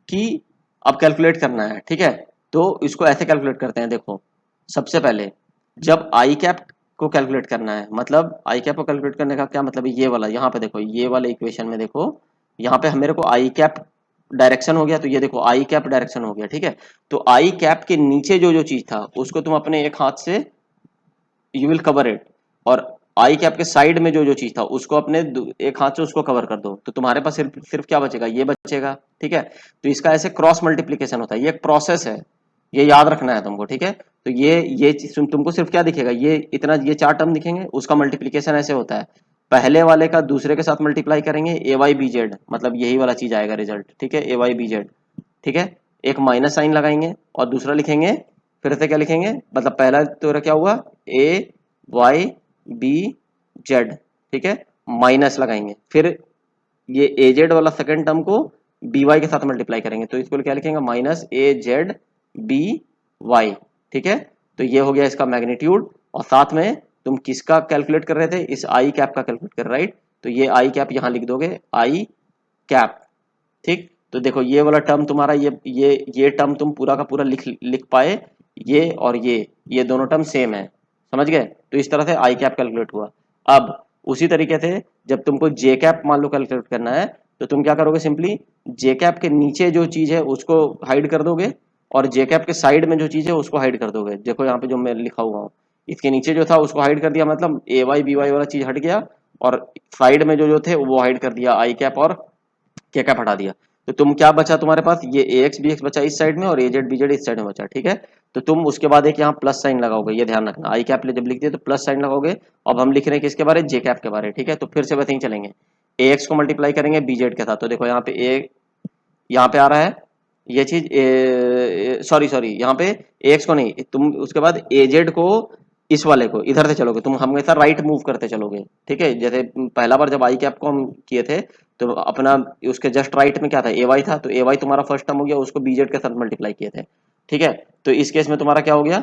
कि अब कैलकुलेट करना है, ठीक है। तो इसको ऐसे कैलकुलेट करते हैं, देखो सबसे पहले जब आई कैप को कैलकुलेट करना है, मतलब आई कैप को कैलकुलेट करने का क्या मतलब है, ये वाला यहाँ पे देखो, ये वाले इक्वेशन में देखो, यहाँ पे मेरे को आई कैप डायरेक्शन हो गया, तो ये देखो आई कैप डायरेक्शन हो गया, ठीक है। तो आई कैप के नीचे जो जो चीज था उसको तुम अपने एक हाथ से यू विल कवर इट, और आई कैप के साइड में जो जो चीज था उसको अपने एक हाथ से उसको कवर कर दो, तो तुम्हारे पास सिर्फ सिर्फ क्या बचेगा, ये बचेगा, ठीक है। तो इसका ऐसे क्रॉस मल्टीप्लीकेशन होता है, ये एक प्रोसेस है, ये याद रखना है तुमको, ठीक है। तो ये चीज तुमको सिर्फ क्या दिखेगा, ये इतना, ये 4 टर्म दिखेंगे, उसका मल्टीप्लीकेशन ऐसे होता है, पहले वाले का दूसरे के साथ मल्टीप्लाई करेंगे, ए वाई बी जेड, मतलब यही वाला चीज आएगा रिजल्ट, ठीक है, ए वाई बी जेड, ठीक है। एक माइनस साइन लगाएंगे और दूसरा लिखेंगे, फिर से क्या लिखेंगे, मतलब पहला तो क्या हुआ, ए वाई बी जेड, ठीक है, माइनस लगाएंगे, फिर ये ए जेड वाला सेकंड टर्म को बी वाई के साथ मल्टीप्लाई करेंगे, तो इसको क्या लिखेंगे, -a z b y, ठीक है। तो ये हो गया इसका मैग्नीट्यूड, और साथ में तुम किसका कैलकुलेट कर रहे थे, इस आई कैप का कैलकुलेट कर, राइट। तो ये आई कैप यहाँ लिख दोगे, आई कैप, ठीक। तो देखो ये वाला टर्म तुम्हारा, ये टर्म तुम पूरा का पूरा लिख लिख पाए, ये और ये दोनों टर्म सेम है, समझ गए? तो इस तरह से आई कैप कैलकुलेट हुआ। अब उसी तरीके से जब तुमको जे कैप मान लो कैलकुलेट करना है, तो तुम क्या करोगे, सिंपली जे कैप के नीचे जो चीज है उसको हाइड कर दोगे, और जे कैप के साइड में जो चीज है उसको हाइड कर दोगे। देखो यहाँ पे जो मैं लिखा हुआ हूँ, इसके नीचे जो था उसको हाइड कर दिया, मतलब ए वाई बी वाई वाला चीज हट गया, और साइड में जो जो थे वो हाइड कर दिया, आई कैप और के कैप हटा दिया। तो तुम क्या बचा तुम्हारे पास, ये ए एक्स बी एक्स बचा इस साइड में, और ए जेड बी जेड इस साइड में बचा, ठीक है। तो तुम उसके बाद एक यहाँ प्लस साइन लगाओगे, ये ध्यान रखना, आई कैप जब लिख दिए तो प्लस साइन लगाओगे। अब हम लिख रहे हैं किसके बारे, जे कैप के बारे, ठीक है। तो फिर से वैसे ही चलेंगे, ए एक्स को मल्टीप्लाई करेंगे बी जेड के साथ, तो देखो यहाँ पे ए, यहाँ पे आ रहा है ये चीज, सॉरी सॉरी, यहाँ पे ए एक्स को नहीं, तुम उसके बाद ए जेड को, इस वाले को इधर से चलोगे, तुम हमेशा राइट मूव करते चलोगे, ठीक है। जैसे पहला बार जब आई कैप को हम किए थे, तो अपना उसके जस्ट राइट में क्या था, ए वाई था, तो ए वाई तुम्हारा फर्स्ट टर्म हो गया, उसको बी जेड के साथ मल्टीप्लाई किए थे, ठीक है। तो इस केस में तुम्हारा क्या हो गया,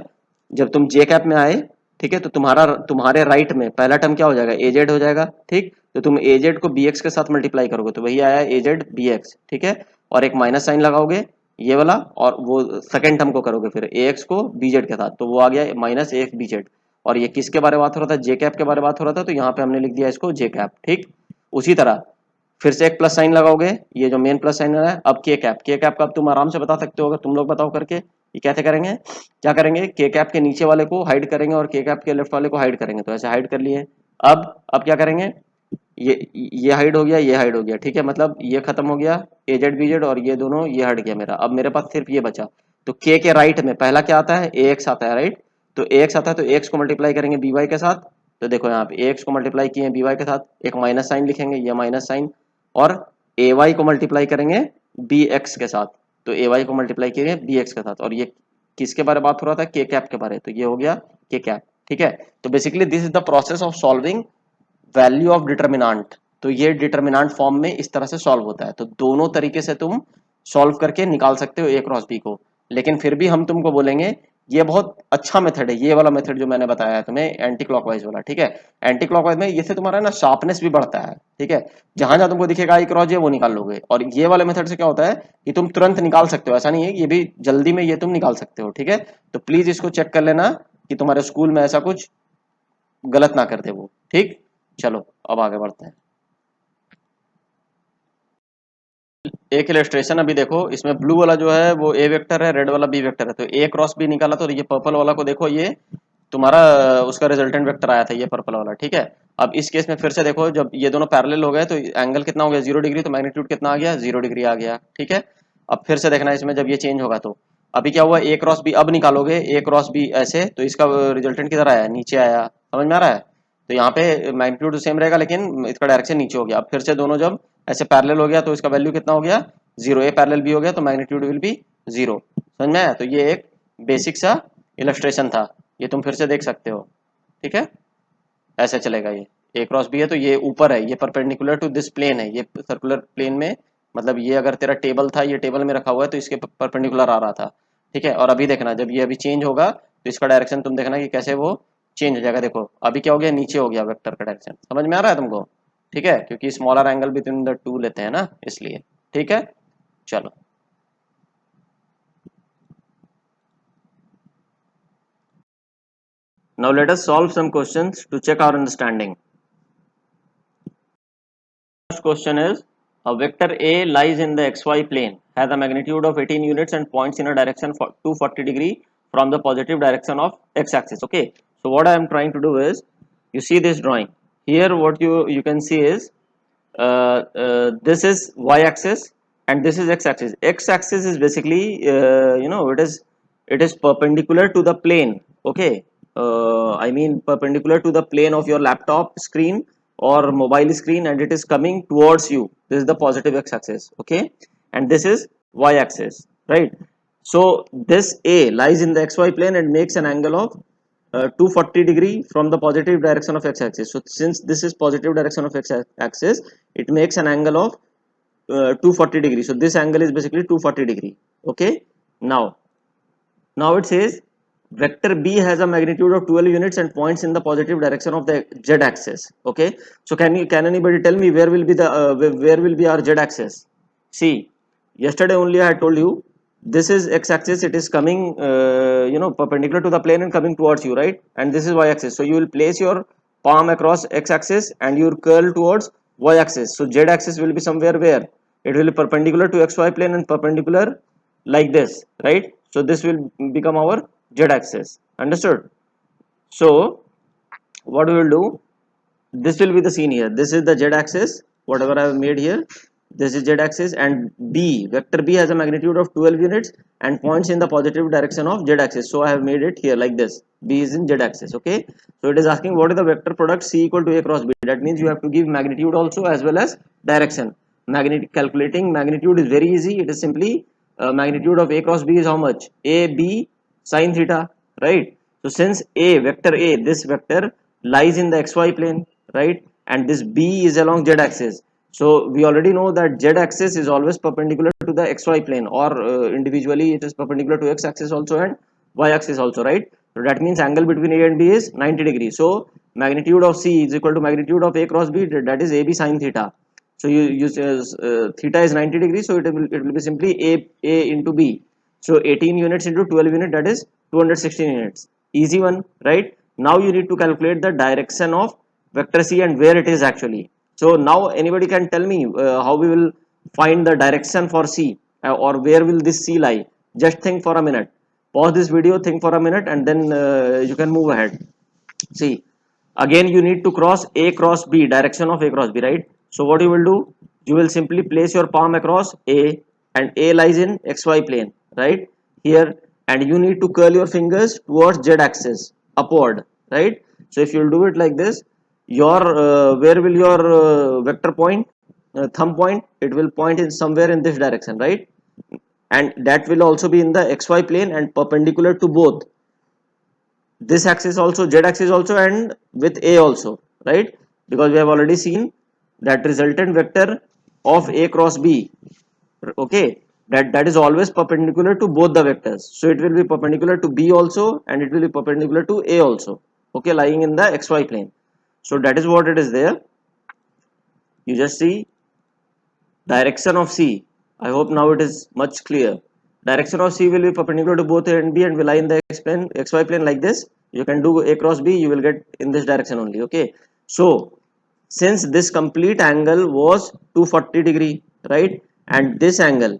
जब तुम जे कैप में आए, ठीक है, तो तुम्हारे राइट में पहला टर्म क्या हो जाएगा, ए जेड हो जाएगा, ठीक। तो तुम ए जेड को बी एक्स के साथ मल्टीप्लाई करोगे, तो वही आया ए जेड बी एक्स, ठीक है। और एक माइनस साइन लगाओगे ये वाला, और वो सेकंड टर्म को करोगे फिर ए एक्स को बी जेड के साथ, तो वो आ गया माइनस ए एक्स बी जेड। और ये किसके बारे में बात हो रहा था, जे कैप के बारे में बात हो रहा था, तो यहाँ पे हमने लिख दिया इसको जे कैप, ठीक। उसी तरह फिर से एक प्लस साइन लगाओगे, ये जो मेन प्लस साइन है, अब के कैप का अब तुम आराम से बता सकते हो, अगर तुम लोग बताओ करके, ये कैसे करेंगे, क्या करेंगे, के कैप के नीचे वाले को हाइड करेंगे और के कैप के लेफ्ट वाले को हाइड करेंगे, तो ऐसे हाइड कर लिए। अब क्या करेंगे, ये हाइड हो गया, ये हाइड हो गया, ठीक है, मतलब ये खत्म हो गया, ए जेड बी जेड, और ये दोनों ये हट गया मेरा, अब मेरे पास सिर्फ ये बचा। तो के राइट में पहला क्या आता है, ए एक्स आता है, राइट। तो ए एक्स आता है, तो ए एक्स को मल्टीप्लाई करेंगे बी वाई के साथ, तो देखो यहाँ पे ए एक्स को मल्टीप्लाई किए बी वाई के साथ, एक माइनस साइन लिखेंगे, ये माइनस साइन, और ए वाई को मल्टीप्लाई करेंगे बी एक्स के साथ, तो ए वाई को मल्टीप्लाई करेंगे बी एक्स के साथ, और ये किसके बारे में बात हो रहा था, के कैप के बारे, तो ये हो गया के कैप, ठीक है। तो basically this is the process of solving value of determinant. तो ये डिटर्मिनांट फॉर्म में इस तरह से सॉल्व होता है, तो दोनों तरीके से तुम सॉल्व करके निकाल सकते हो ए क्रॉस बी को। लेकिन फिर भी हम तुमको बोलेंगे ये बहुत अच्छा मेथड है, ये वाला मेथड जो मैंने बताया है तुम्हें, एंटी क्लॉकवाइज वाला, ठीक है। एंटी क्लॉकवाइज में इससे तुम्हारा ना शार्पनेस भी बढ़ता है, ठीक है। जहां जहां तुमको दिखेगा आई क्रॉस जे वो निकाल लोगे, और ये वाले मेथड से क्या होता है कि तुम तुरंत निकाल सकते हो, ऐसा नहीं है, ये भी जल्दी में ये तुम निकाल सकते हो, ठीक है। तो प्लीज इसको चेक कर लेना कि तुम्हारे स्कूल में ऐसा कुछ गलत ना कर दे वो, ठीक। चलो अब आगे बढ़ते हैं। एक इलस्ट्रेशन अभी देखो, इसमें ब्लू वाला जो है वो ए वेक्टर है, रेड वाला बी वेक्टर है, तो ए क्रॉस बी निकाला, तो ये पर्पल वाला को देखो, ये तुम्हारा उसका रिजल्टेंट वेक्टर आया था, ये पर्पल वाला, ठीक है। अब इस केस में फिर से देखो, जब ये दोनों पैरेलल हो गए तो एंगल कितना हो गया, 0 डिग्री, तो मैग्नीट्यूड कितना आ गया, 0 डिग्री आ गया, ठीक है। अब फिर से देखना इसमें जब ये चेंज होगा, तो अभी क्या हुआ, ए क्रॉस बी अब निकालोगे, ए क्रॉस बी ऐसे, तो इसका रिजल्टेंट किधर आया, नीचे आया, समझ में आ रहा है। तो यहाँ पे मैग्नीट्यूड सेम रहेगा, लेकिन इसका डायरेक्शन नीचे हो गया। अब फिर से दोनों जब ऐसे पैरेलल हो गया, तो इसका वैल्यू कितना हो गया, 0, ए पैरेलल बी हो गया, तो मैग्नीट्यूड विल बी 0, समझ में आया। तो ये एक बेसिक सा इलस्ट्रेशन था, ये तुम फिर से देख सकते हो, ठीक है। ऐसे चलेगा, ये ए क्रॉस बी है, तो ये ऊपर है, ये परपेंडिकुलर टू दिस प्लेन है, ये सर्कुलर प्लेन में, मतलब ये अगर तेरा टेबल था, ये टेबल में रखा हुआ है, तो इसके परपेंडिकुलर आ रहा था, ठीक है। और अभी देखना जब ये अभी चेंज होगा, तो इसका डायरेक्शन तुम देखना कि कैसे वो चेंज हो जाएगा। देखो अभी क्या हो गया, नीचे हो गया वेक्टर का डायरेक्शन, समझ में आ रहा है तुमको, ठीक है, क्योंकि smaller angle between the two लेते हैं ना, इसलिए, ठीक है। चलो now let us solve some questions to check our understanding. First question is, a vector A lies in the xy plane, has a magnitude of 18 units and points in a direction for 240 degree from the positive direction of x-axis. Okay, so what I am trying to do is, you see this drawing here, what you can see is, this is y-axis and this is x-axis. X-axis is basically, it is perpendicular to the plane. Okay, I mean perpendicular to the plane of your laptop screen or mobile screen, and it is coming towards you. This is the positive x-axis, okay, and this is y-axis, right. So this A lies in the xy plane and makes an angle of 240 degree from the positive direction of x-axis. So since this is positive direction of x-axis, it makes an angle of 240 degree. So this angle is basically 240 degree, okay. Now it says vector B has a magnitude of 12 units and points in the positive direction of the z-axis. Okay, so can anybody tell me where will be the where will be our z-axis? See, yesterday only I had told you this is x-axis, it is coming perpendicular to the plane and coming towards you, right? And this is y-axis, so you will place your palm across x-axis and your curl towards y-axis. So z-axis will be somewhere where it will be perpendicular to xy plane and perpendicular like this, right? So this will become our z-axis. Understood? So what we will do, this will be the scene here. This is the z-axis, whatever I have made here. This is z-axis, and b, vector b has a magnitude of 12 units and points in the positive direction of z-axis. So I have made it here like this. B is in z-axis. Okay, so it is asking what is the vector product c equal to a cross b. That means you have to give magnitude also as well as direction. Calculating magnitude is very easy. It is simply magnitude of a cross b is how much? A b sine theta, right? So since a, vector a, this vector lies in the xy plane, right? And this b is along z axis. So we already know that z axis is always perpendicular to the xy plane, or individually it is perpendicular to x axis also and y axis also, right? So that means angle between a and b is 90 degrees. So magnitude of c is equal to magnitude of a cross b, that is ab sine theta. So you use theta is 90 degrees, so it will be simply a into b. So 18 units into 12 units, that is 216 units. Easy one, right? Now you need to calculate the direction of vector c and where it is actually. So now anybody can tell me how we will find the direction for c, or where will this c lie? Just think for a minute. Pause this video, think for a minute, and then you can move ahead. See, again you need to cross a cross b, direction of a cross b, right? So what you will do, you will simply place your palm across a, and a lies in xy plane, right here, and you need to curl your fingers towards z axis upward, right? So if you will do it like this, your where will your vector point, thumb point? It will point in somewhere in this direction, right? And that will also be in the xy plane and perpendicular to both this axis also, z axis also, and with a also, right? Because we have already seen that resultant vector of a cross b, okay, that is always perpendicular to both the vectors. So it will be perpendicular to b also, and it will be perpendicular to a also, okay, lying in the xy plane. So that is what it is there. You just see direction of c. I hope now it is much clear. Direction of c will be perpendicular to both a and b and will lie in the xy plane like this. You can do a cross b, you will get in this direction only. Okay, so since this complete angle was 240 degree, right? And this angle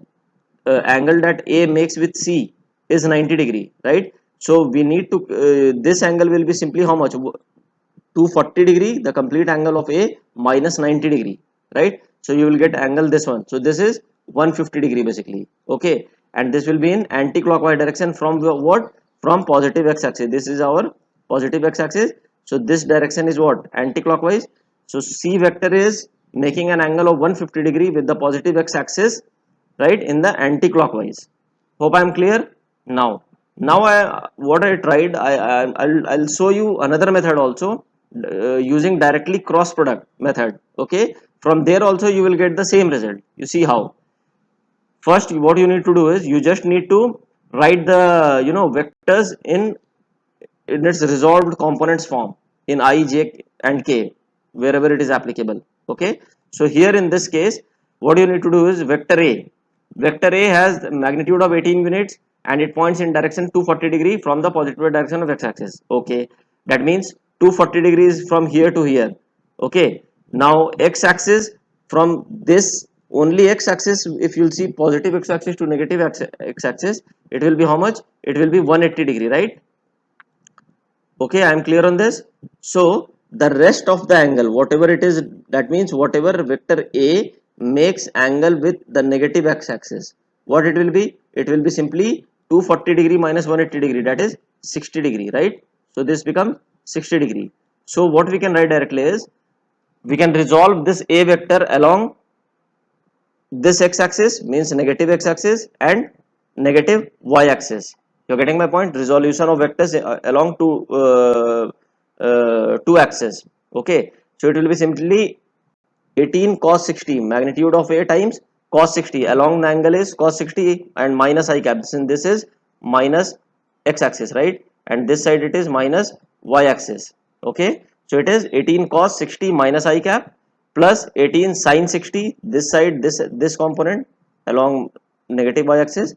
that a makes with c is 90 degree, right? So we need to this angle will be simply how much? 240 degree, the complete angle of a, minus 90 degree, right? So you will get angle this one. So this is 150 degree basically. Okay, and this will be in anti-clockwise direction from what? From positive x-axis. This is our positive x-axis. So this direction is what? Anti-clockwise. So c vector is making an angle of 150 degree with the positive x-axis, right, in the anti-clockwise. Hope I am clear. Now what I tried, I'll show you another method also, using directly cross product method. Okay, from there also you will get the same result. You see how? First what you need to do is you just need to write the vectors in its resolved components form in I, j and k, wherever it is applicable. Okay, so here in this case what you need to do is vector a has magnitude of 18 units and it points in direction 240 degree from the positive direction of x-axis. Okay, that means 240 degrees from here to here. Okay, now x-axis, from this only x-axis, if you'll see positive x-axis to negative x-axis, it will be how much? It will be 180 degree, right? Okay, I am clear on this. So the rest of the angle, whatever it is, that means whatever vector a makes angle with the negative x-axis, what it will be? It will be simply 240 degree minus 180 degree, that is 60 degree, right? So this becomes 60 degree. So what we can write directly is, we can resolve this a vector along this x-axis, means negative x-axis, and negative y-axis. You're getting my point? Resolution of vectors along two axes. Okay, so it will be simply 18 cos 60, magnitude of a times cos 60, along the angle is cos 60 and minus I cap, since this is minus x-axis, right? And this side it is minus y-axis. Okay, so it is 18 cos 60 minus I cap plus 18 sin 60, this side, this component along negative y-axis,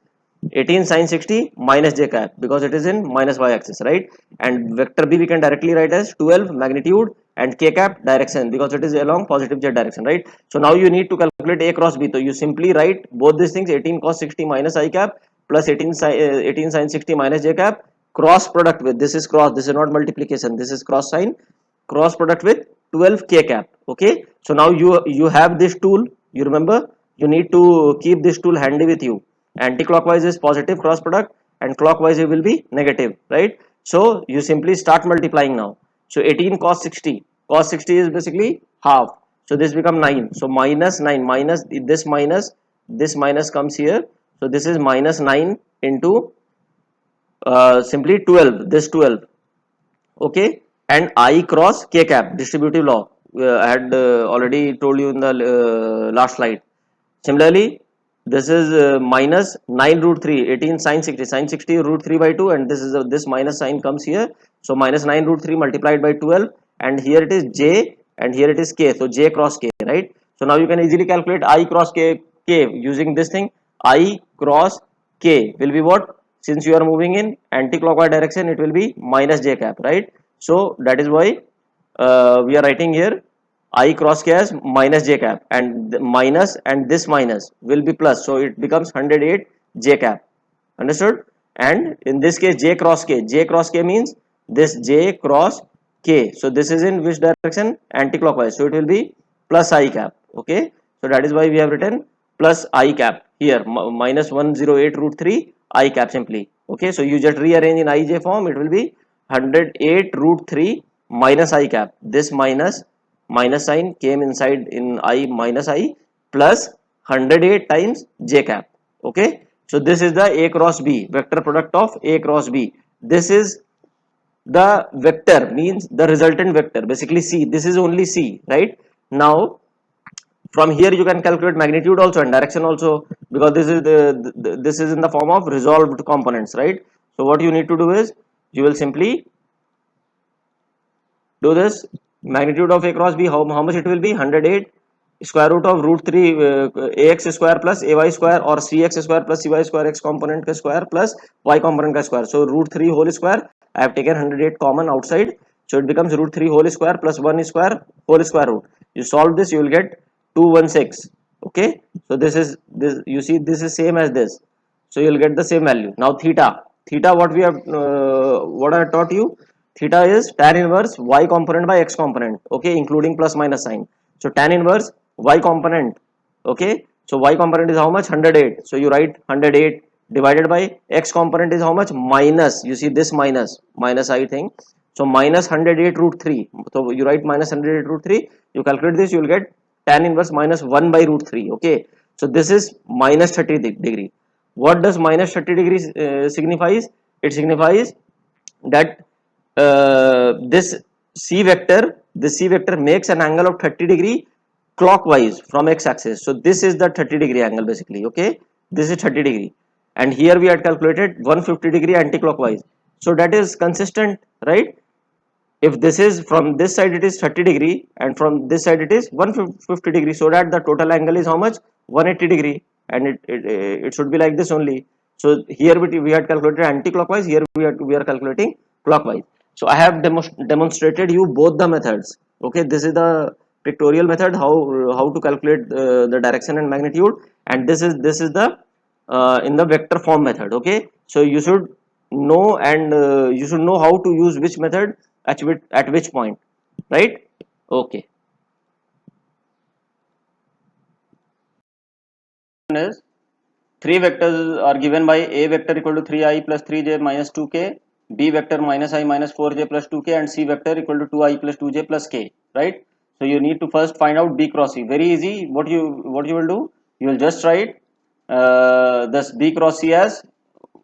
18 sin 60 minus j cap because it is in minus y axis, right? And vector b we can directly write as 12 magnitude and k cap direction because it is along positive z direction, right? So now you need to calculate a cross b, so you simply write both these things, 18 cos 60 minus I cap plus 18 sin 60 minus j cap, cross product with, this is cross, this is not multiplication, this is cross sign, cross product with 12 k cap. Okay, so now you have this tool, you remember, you need to keep this tool handy with you. Anti-clockwise is positive cross product and clockwise it will be negative, right? So you simply start multiplying now. So 18 cos 60, cos 60 is basically half, so this become 9, so minus 9 minus this minus comes here, so this is minus 9 into simply 12, this 12. Okay, and I cross k cap, distributive law, I had already told you in the last slide. Similarly, this is minus 9 root 3, 18 sin 60, sin 60 root 3 by 2, and this is this minus sign comes here, so minus 9 root 3 multiplied by 12, and here it is j and here it is k, so j cross k, right? So now you can easily calculate I cross k using this thing. I cross k will be what? Since you are moving in anti-clockwise direction, it will be minus j cap, right? So that is why we are writing here I cross k as minus j cap, and minus and this minus will be plus, so it becomes 108 j cap. Understood? And in this case j cross k, j cross k means this j cross k, so this is in which direction? Anti-clockwise, so it will be plus I cap. Okay, so that is why we have written plus I cap here, minus 108 root 3 I cap simply. Okay, so you just rearrange in ij form, it will be 108 root 3 minus I cap, this minus sign came inside in I minus I plus 108 times j cap. Okay, so this is the a cross b, vector product of a cross b. This is the vector, means the resultant vector, basically c, this is only c, right? Now from here you can calculate magnitude also and direction also, because this is this is in the form of resolved components, right? So what you need to do is you will simply do this magnitude of a cross b, how much it will be? 108 square root of root 3 ax square plus ay square, or cx square plus cy square, x component ka square plus y component ka square, so root 3 whole square, I have taken 108 common outside, so it becomes root 3 whole square plus 1 square whole square root. You solve this, you will get 216. Okay, so this is this, you see this is same as this, so you will get the same value. Now theta what we have what I taught you, theta is tan inverse y component by x component, okay, including plus minus sign. So tan inverse y component, okay, so y component is how much? 108, so you write 108 divided by x component is how much? Minus, you see this minus I think, so minus 108 root 3, so you write minus 108 root 3, you calculate this, you will get tan inverse minus 1 by root 3. Okay, so this is minus 30 degree. What does minus 30 degrees signifies? It signifies that this c vector makes an angle of 30 degree clockwise from x axis, so this is the 30 degree angle basically. Okay, this is 30 degree, and here we had calculated 150 degree anti-clockwise, so that is consistent, right? If this is from this side it is 30 degree and from this side it is 150 degree, so that the total angle is how much? 180 degree, and it should be like this only. So here we had calculated anti-clockwise, here we are calculating clockwise. So I have demonstrated you both the methods. Okay, this is the pictorial method, how to calculate the direction and magnitude, and this is the in the vector form method. Okay, so you should know, and you should know how to use which method at which point, right? Okay, is three vectors are given by a vector equal to 3i plus 3j minus 2k, b vector minus I minus 4j plus 2k, and c vector equal to 2i plus 2j plus k, right? So you need to first find out b cross c. Very easy. What you will do, you will just write this b cross c as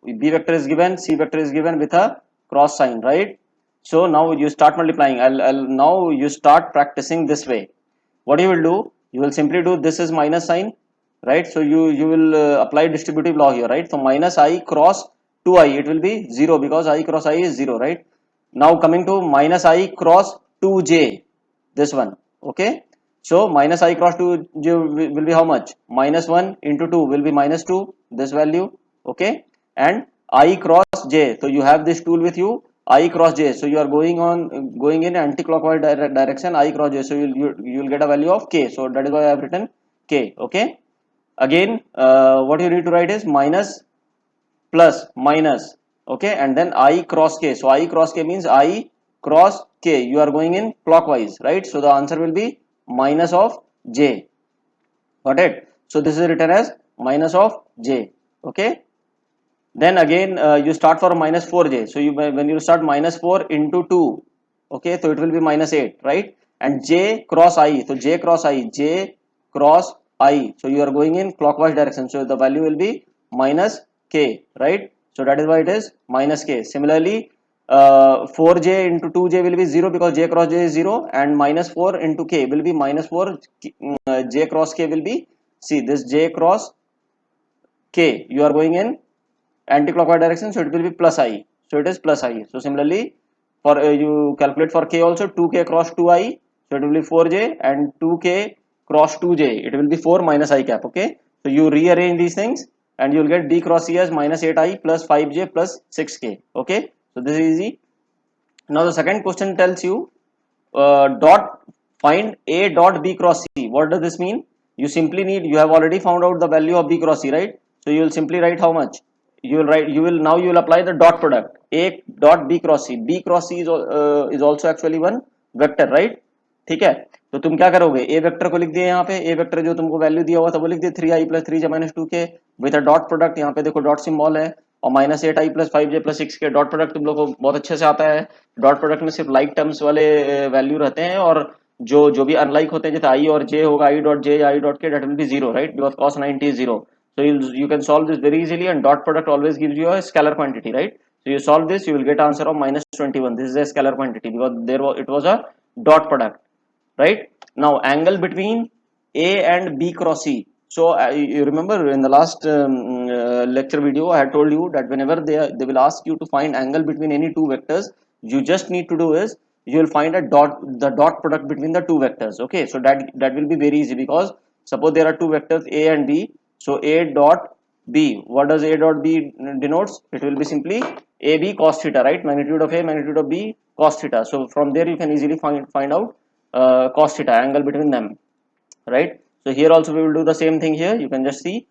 b vector is given, c vector is given with a cross sign, right? So now you start multiplying. Now you start practicing this way. What you will do, you will simply do, this is minus sign, right? So you will apply distributive law here, right? So minus I cross 2i, it will be 0 because I cross I is 0, right? Now coming to minus I cross 2j, this one. Okay, so minus I cross 2j will be how much? Minus 1 into 2 will be minus 2, this value, okay, and I cross j, so you have this tool with you, I cross j, so you are going in anti-clockwise direction, I cross j, so you'll get a value of k, so that is why I have written k. Okay, again what you need to write is minus plus minus, okay, and then I cross k, so I cross k means I cross k, you are going in clockwise, right? So the answer will be minus of j. Got it? So this is written as minus of j. Okay, then again you start for minus 4j, so you when you start minus 4 into 2, okay, so it will be minus 8, right? And j cross I, so j cross I, j cross I, so you are going in clockwise direction, so the value will be minus k, right? So that is why it is minus k. Similarly 4j into 2j will be 0 because j cross j is 0, and minus 4 into k will be minus 4, j cross k will be, see this j cross k, you are going in anti-clockwise direction, so it will be plus I, so it is plus I. So similarly for you calculate for k also, 2k cross 2I, so it will be 4j, and 2k cross 2j, it will be 4 minus I cap. Okay, so you rearrange these things and you will get d cross c as minus 8I plus 5j plus 6k. Okay, so this is easy. Now the second question tells you dot find a dot b cross c. What does this mean? You simply need, you have already found out the value of b cross c, right? So you will simply write how much, you will write, you will apply the dot product a dot b cross c. B cross c is also actually one vector, right? ठीक है, तो तुम क्या करोगे, ए vector को लिख दिए, यहाँ पे ए वेक्टर जो तुमको वैल्यू दिया हुआ था वो लिख दिए 3i plus 3j minus 2k with a dot product, यहाँ पे देखो डॉट सिंबल है, और minus 8i plus 5j plus 6k, dot product तुम लोग को बहुत अच्छे से आता है। डॉट प्रोडक्ट में सिर्फ लाइक टर्म्स वाले वैल्यू रहते हैं, और जो भी अनलाइक होते हैं जैसे आई और जे होगा, i dot j i dot k, that will be zero, right? Because cos 90 is 0. So you can solve this very easily, and dot product always gives you a scalar quantity, right? So you solve this, you will get answer of minus 21. This is a scalar quantity because it was a dot product, right? Now angle between a and b cross c. So you remember in the last lecture video I had told you that whenever they will ask you to find angle between any two vectors, you just need to do is you will find the dot product between the two vectors. Okay, so that will be very easy, because suppose there are two vectors a and b, so a dot b, what does a dot b denotes? It will be simply ab cos theta, right? Magnitude of a, magnitude of b, cos theta. So from there you can easily find out cos theta, angle between them, right? So here also we will do the same thing. Here you can just see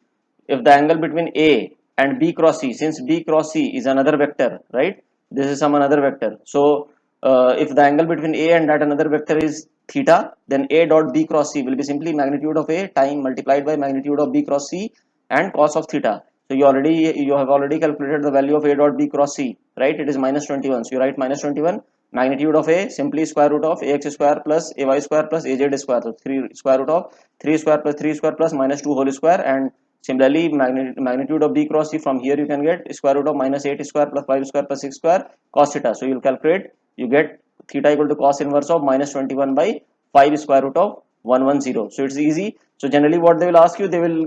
if the angle between a and b cross c, since b cross c is another vector, right? This is some another vector, so if the angle between a and that another vector is theta, then a dot b cross c will be simply magnitude of a time multiplied by magnitude of b cross c and cos of theta. So you have already calculated the value of a dot b cross c, right? It is minus 21, so you write minus 21, magnitude of a simply square root of ax square plus ay square plus az square, so 3 square root of 3 square plus 3 square plus minus 2 whole square, and similarly magnitude of b cross c, from here you can get square root of minus 8 square plus 5 square plus 6 square cos theta. So you will calculate, you get theta equal to cos inverse of minus 21 by 5 square root of 110. So it's easy. So generally what they will ask you, they will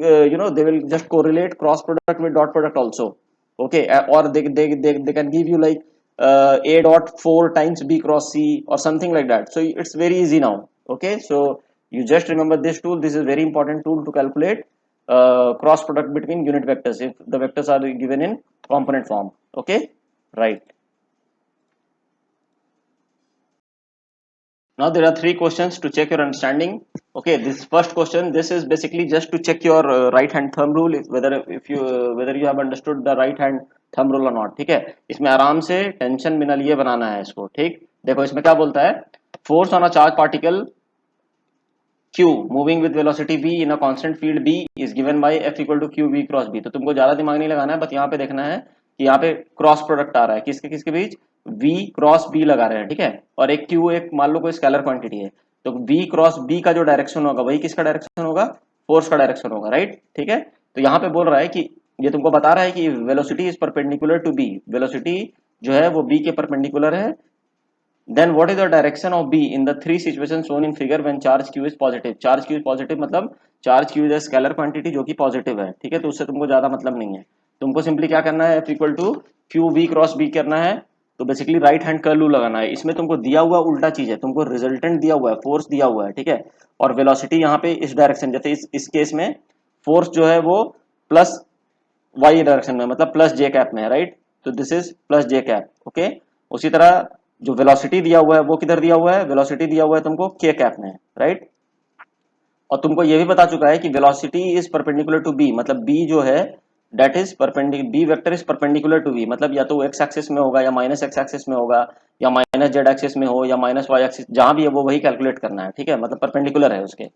they will just correlate cross product with dot product also. Okay, or they can give you like a dot 4 times b cross c or something like that. So it's very easy now. Okay, so you just remember this tool. This is very important tool to calculate cross product between unit vectors if the vectors are given in component form. Okay, right. Now there are three questions to check your understanding. Okay, this first question, this is basically just to check your right hand thumb rule, whether you have understood the right hand thumb rule or not. ठीक है, इसमें आराम से tension बिना लिए बनाना है इसको. ठीक, देखो इसमें क्या बोलता है, force on a charge particle q moving with velocity v in a constant field b is given by f equal to q v cross b. तो तुमको ज्यादा दिमाग नहीं लगाना है, बस यहाँ पे देखना है कि यहाँ पे क्रॉस प्रोडक्ट आ रहा है किसके किसके बीच, v क्रॉस b लगा रहे हैं. ठीक है, और एक q एक मान लो कोई स्केलर क्वांटिटी है, तो v क्रॉस b का जो डायरेक्शन होगा वही किसका डायरेक्शन होगा, फोर्स का डायरेक्शन होगा, राइट? ठीक है, तो यहाँ पे बोल रहा है कि ये तुमको बता रहा है कि velocity is perpendicular to b, velocity जो है वो b के परपेंडिकुलर है. Then what is the direction of B in the three situations shown in figure when charge Q is positive? Charge Q is positive मतलब charge Q is a scalar quantity जो कि positive है. ठीक है, तो उससे तुमको ज्यादा मतलब नहीं है. तुमको सिंपली क्या करना है, F equal to Q V cross B करना है. तो basically right hand curl rule लगाना है. इसमें तुमको दिया हुआ उल्टा चीज है, तुमको रिजल्टेंट दिया हुआ है, फोर्स दिया हुआ है. ठीक है, और वेलोसिटी यहाँ पे इस डायरेक्शन, जैसे इस केस में फोर्स जो है वो प्लस वाई डायरेक्शन में, मतलब प्लस जे कैप में है, राइट। तो this is plus J cap, okay. उसी तरह जो वेलोसिटी दिया हुआ है वो किधर दिया हुआ है, वेलोसिटी दिया हुआ है तुमको के कैप में, राइट। और तुमको ये भी बता चुका है कि velocity is perpendicular to b, मतलब बी जो है that is perpendicular, b vector is perpendicular to b, मतलब या तो एक्स एक्सिस में होगा या माइनस एक्स एक्सिस में होगा या माइनस जेड एक्सिस में हो या माइनस वाई एक्सिस, जहां भी है वो वही कैलकुलेट करना है, ठीक है, मतलब परपेंडिकुलर है उसके।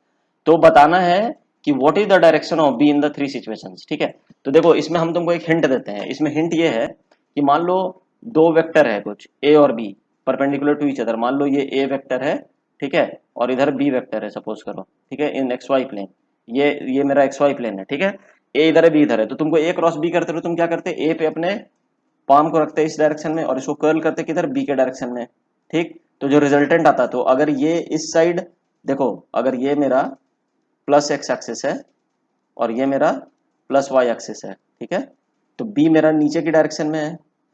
तो बताना है कि what is the direction of be in the three situations, ठीक है। तो देखो इसमें हम तुमको एक हिंट देते हैं, इसमें हिंट ये है कि मान लो दो वेक्टर है कुछ ए और b perpendicular to each other, मान लो ये ए वेक्टर है, ठीक है, और इधर बी वेक्टर है सपोज करो, ठीक है, इन एक्स वाई प्लेन, ये मेरा एक्स वाई प्लेन है, ठीक है। ए इधर है बी इधर है, तो तुमको ए क्रॉस बी करते हो, तुम क्या करते ए पे अपने पाम को रखते हैं इस डायरेक्शन में और इसको कर्ल करते किधर बी के डायरेक्शन में, ठीक। तो जो रिजल्टेंट आता है, तो अगर ये इस साइड देखो, अगर ये मेरा प्लस एक्स एक्सिस है और ये मेरा प्लस वाई एक्सिस है, ठीक है, तो बी मेरा नीचे की डायरेक्शन में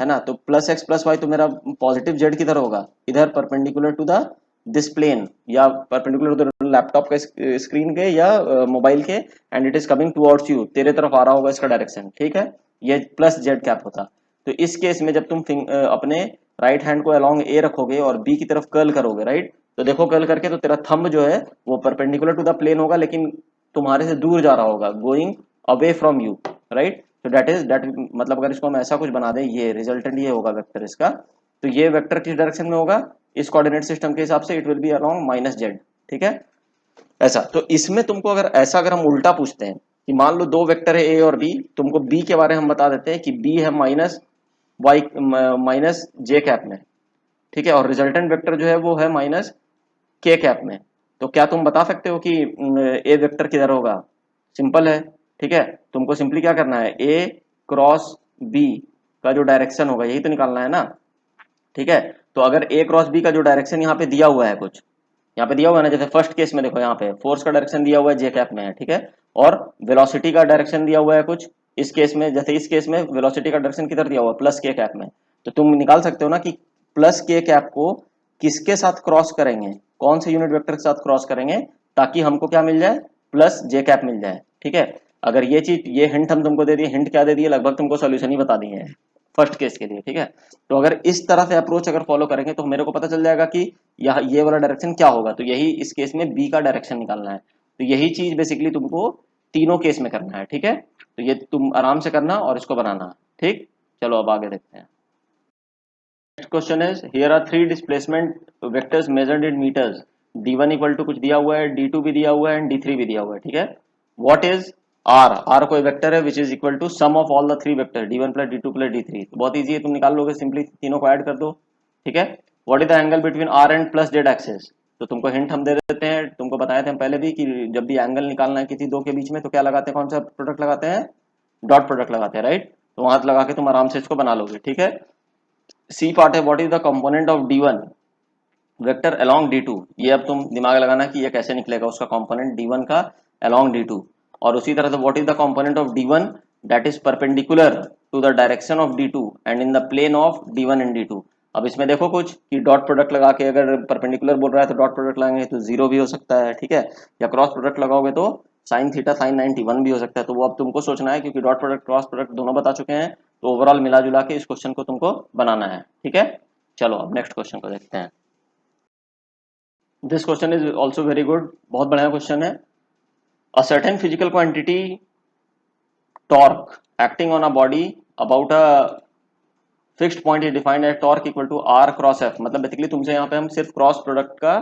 है ना, तो प्लस एक्स प्लस वाई तो मेरा पॉजिटिव जेड किधर होगा, इधर perpendicular to the this plane या परपेंडिकुलर टू द लैपटॉप के स्क्रीन के या मोबाइल के, and it is coming towards you, तेरे तरफ आ रहा होगा इसका डायरेक्शन, ठीक है, ये प्लस जेड कैप होता। तो इस केस में जब तुम अपने राइट हैंड को अलोंग ए रखोगे और बी की तरफ कर्ल करोगे, राइट, तो देखो कर्ल करके तो तेरा थंब जो है वो परपेंडिकुलर टू द प्लेन होगा लेकिन तुम्हारे से दूर जा रहा होगा, going away from you, right. तो दैट मतलब अगर इसको हम ऐसा कुछ बना दें, ये रिजल्टेंट ये होगा वेक्टर इसका, तो ये वेक्टर किस डायरेक्शन में होगा, इस कोऑर्डिनेट सिस्टम के हिसाब से it will be along minus Z, ठीक है, ऐसा। तो इसमें तुमको अगर ऐसा अगर हम उल्टा पूछते हैं कि मान लो दो वेक्टर है ए और बी, तुमको बी के बारे में हम बता देते हैं कि बी है माइनस वाई माइनस जे कैप में, ठीक है, और रिजल्टेंट वेक्टर जो है वो है माइनस के कैप में, तो क्या तुम बता सकते हो कि ए वेक्टर किधर होगा, सिंपल है, ठीक है। तुमको सिंपली क्या करना है, ए क्रॉस बी का जो डायरेक्शन होगा यही तो निकालना है ना, ठीक है। तो अगर ए क्रॉस बी का जो डायरेक्शन यहाँ पे दिया हुआ है कुछ, यहाँ पे दिया हुआ है ना, जैसे फर्स्ट केस में देखो यहाँ पे फोर्स का डायरेक्शन दिया हुआ है जे कैप में है, ठीक है, और वेलोसिटी का डायरेक्शन दिया हुआ है कुछ, इस केस में जैसे इस केस में वेलोसिटी का डायरेक्शन किधर दिया हुआ है, प्लस के कैप में, तो तुम निकाल सकते हो ना कि प्लस के कैप को किसके साथ क्रॉस करेंगे, कौन से यूनिट वेक्टर के साथ क्रॉस करेंगे ताकि हमको क्या मिल जाए, प्लस जे कैप मिल जाए, ठीक है। अगर ये चीज, ये हिंट हम तुमको दे दिए, हिंट क्या दे दिए, लगभग तुमको सोल्यूशन ही बता दिए हैं फर्स्ट केस के लिए, ठीक है। तो अगर इस तरह से अप्रोच अगर फॉलो करेंगे तो मेरे को पता चल जाएगा कि यह ये वाला डायरेक्शन क्या होगा, तो यही इस केस में बी का डायरेक्शन निकालना है, तो यही चीज बेसिकली तुमको तीनों केस में करना है, ठीक है। तो ये तुम आराम से करना और इसको बनाना, ठीक। चलो अब आगे देखते हैं। Next question is here are three displacement vectors measured in metres, d1 equal to कुछ दिया हुआ है, d2 भी दिया हुआ है एंड d3 भी दिया हुआ है, ठीक है। व्हाट इज आर कोई वेक्टर है which is equal to sum of all the three vector d1 plus d2 plus d3, तो बहुत ईजी है, तुम निकाल लोगे सिंपली, तीनों को ऐड कर दो, ठीक है। What is the angle between r and plus z axis, तो तुमको हिंट हम दे देते हैं, तुमको बताए थे हम पहले भी कि जब भी एंगल निकालना है किसी दो के बीच में तो क्या लगाते हैं, कौन सा प्रोडक्ट लगाते हैं, डॉट प्रोडक्ट लगाते हैं, राइट। तो वहां लगा के तुम आराम से इसको बना लोगे, ठीक है। सी पार्ट है what is the component of d1 vector along d2, ये अब तुम दिमाग लगाना कि ये कैसे निकलेगा उसका कंपोनेंट d1 का अलोंग d2, और उसी तरह से what is the component of d1 that is perpendicular to the direction of d2 and in the plane of d1 and d2। अब इसमें देखो कुछ कि डॉट प्रोडक्ट लगा के अगर परपेंडिकुलर बोल रहा है तो डॉट प्रोडक्ट लगाएंगे तो जीरो भी हो सकता है, ठीक है, या क्रॉस प्रोडक्ट लगाओगे तो साइन थीटा साइन 91 भी हो सकता है, तो वो अब तुमको सोचना है क्योंकि डॉट प्रोडक्ट क्रॉस प्रोडक्ट दोनों बता चुके हैं, तो ओवरऑल मिला जुला के इस क्वेश्चन को तुमको बनाना है, ठीक है। चलो अब नेक्स्ट क्वेश्चन को देखते हैं। This question is also very good, बहुत बढ़िया क्वेश्चन है। A certain physical quantity torque acting on a body about a fixed point is defined as torque equal to r cross f, मतलब basically तुमसे यहाँ पे हम सिर्फ क्रॉस प्रोडक्ट का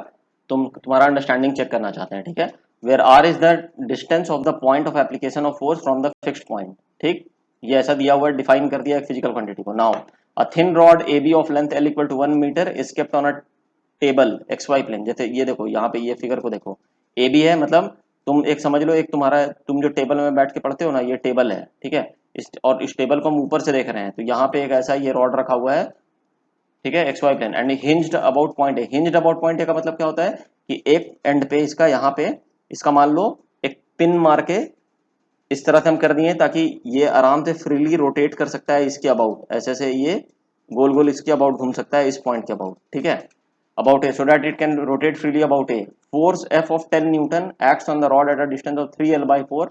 तुम्हारा अंडरस्टैंडिंग चेक करना चाहते हैं, ठीक है। Where r is the distance of the point of application of force from the fixed point, ठीक, ये ऐसा दिया हुआ है, डिफाइन कर दिया फिजिकल क्वांटिटी को। Now a thin rod a b of length l equal to 1 metre is kept on a table x y plane, जैसे ये देखो यहाँ पे ये फिगर को देखो, ए बी है, मतलब तुम एक समझ लो एक तुम्हारा, तुम जो टेबल में बैठ के पढ़ते हो ना ये टेबल है, ठीक है, और इस टेबल को हम ऊपर से देख रहे हैं, तो यहाँ पे एक ऐसा ये रॉड रखा हुआ है, ठीक है, x y plane and hinged about point a, hinged about point a का मतलब क्या होता है कि एक एंड पे इसका, यहाँ पे इसका मान लो एक पिन मार के इस तरह से हम कर दिए ताकि ये आराम से फ्रीली रोटेट कर सकता है इसके अबाउट, ऐसे ऐसे ये गोल गोल इसके अबाउट घूम सकता है इस पॉइंट के अबाउट, ठीक है, about a so that it can rotate freely about a force f of 10 newton acts on the rod at a distance of 3l by 4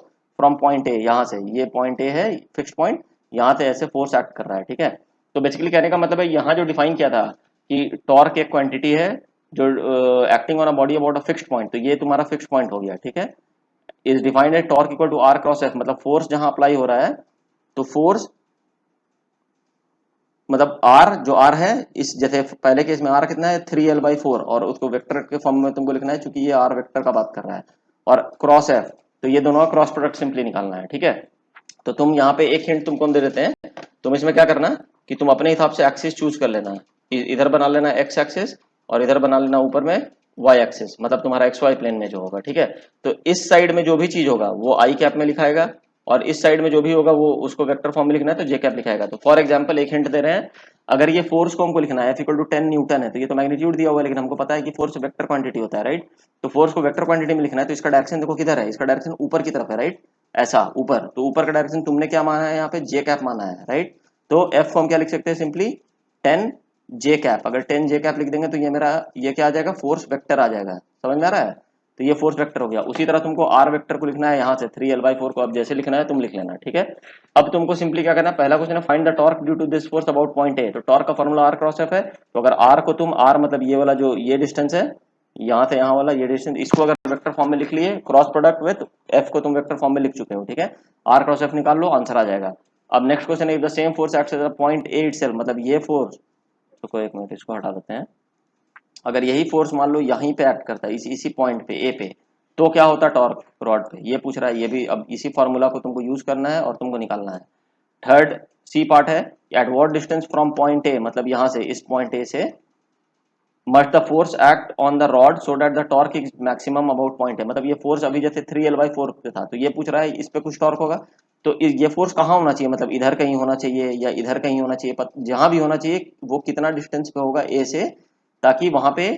from point A, यहाँ से ये पॉइंट ए है fixed point, यहाँ से ऐसे force act कर रहा है, ठीक है। तो बेसिकली कहने का मतलब है यहाँ जो डिफाइन किया था कि टॉर्क एक क्वांटिटी है जो acting on a body about a fixed point, तो ये तुम्हारा फिक्स्ड पॉइंट हो गया, ठीक है। Is defined as torque equal to r cross f, मतलब फोर्स जहां अप्लाई हो रहा है तो फोर्स मतलब आर जो आर है, इस जैसे पहले केस में आर कितना है 3L/4, और उसको वेक्टर के फॉर्म में तुमको लिखना है क्योंकि ये आर वेक्टर का बात कर रहा है, और क्रॉस एफ, तो ये दोनों का क्रॉस प्रोडक्ट सिंपली निकालना है, ठीक है। तो तुम यहाँ पे एक हिंट तुमको हम दे देते हैं, तुम इसमें क्या करना कि तुम अपने हिसाब से एक्सिस चूज कर लेना, इधर बना लेना एक्स एक्सिस और इधर बना लेना ऊपर में वाई एक्सिस, मतलब तुम्हारा एक्स वाई प्लेन में जो होगा, ठीक है। तो इस साइड में जो भी चीज होगा वो आई कैप में लिखाएगा, और इस साइड में जो भी होगा वो उसको वेक्टर फॉर्म में लिखना है तो जे कैप लिखाएगा। तो फॉर एग्जांपल एक हिंट दे रहे हैं, अगर ये फोर्स को हमको लिखना है F = 10 न्यूटन है, तो ये तो मैग्नीट्यूड दिया हुआ है, लेकिन हमको पता है कि फोर्स वेक्टर क्वांटिटी होता है, राइट। तो फोर्स को वेक्टर क्वांटिटी में लिखना है तो इसका डायरेक्शन देखो किधर है, इसका डायरेक्शन ऊपर की तरफ है, राइट, ऐसा ऊपर। तो ऊपर का डायरेक्शन तुमने क्या माना है यहाँ पे, जे कैप माना है, राइट। तो एफ को हम क्या लिख सकते हैं, सिंपली 10 जे कैप। अगर 10 जे कैप लिख देंगे तो ये मेरा ये क्या आ जाएगा, फोर्स वेक्टर आ जाएगा, समझ में आ रहा है। तो ये फोर्स वेक्टर हो गया। उसी तरह तुमको आर वेक्टर को लिखना है यहाँ से 3L/4 को, अब जैसे लिखना है तुम लिख लेना, ठीक है। अब तुमको सिंपली क्या करना है, पहला क्वेश्चन है find the torque due to this force about point a. तो टॉर्क का फॉर्मूला आर क्रॉस एफ है, तो अगर आर को तुम आर मतलब ये वाला जो ये डिस्टेंस है यहाँ से यहाँ वाला ये डिस्टेंस, इसको अगर वेक्टर फॉर्म में लिख लिए क्रॉस प्रोडक्ट विद एफ को तुम वेक्टर फॉर्म में लिख चुके हो, ठीक है। आर क्रॉस एफ निकाल लो, आंसर आ जाएगा। अब नेक्स्ट क्वेश्चन है, if the same force acts at the point A itself, मतलब ये फोर्स, तो एक मिनट इसको हटा देते हैं, अगर यही फोर्स मान लो यहीं पे एक्ट करता है इसी पॉइंट पे ए पे, तो क्या होता है टॉर्क रॉड पे, ये पूछ रहा है। ये भी अब इसी फॉर्मूला को तुमको यूज करना है और तुमको निकालना है। थर्ड सी पार्ट है, at what distance from point A, मतलब यहां से इस पॉइंट ए से must the force act on the rod so that the torque is maximum about point है, मतलब ये फोर्स अभी जैसे 3L/4 पे था, तो ये पूछ रहा है इस पे कुछ टॉर्क होगा, तो ये फोर्स कहाँ होना चाहिए, मतलब इधर कहीं होना चाहिए या इधर कहीं होना चाहिए, जहां भी होना चाहिए वो कितना डिस्टेंस पे होगा ए से, ताकि वहां पे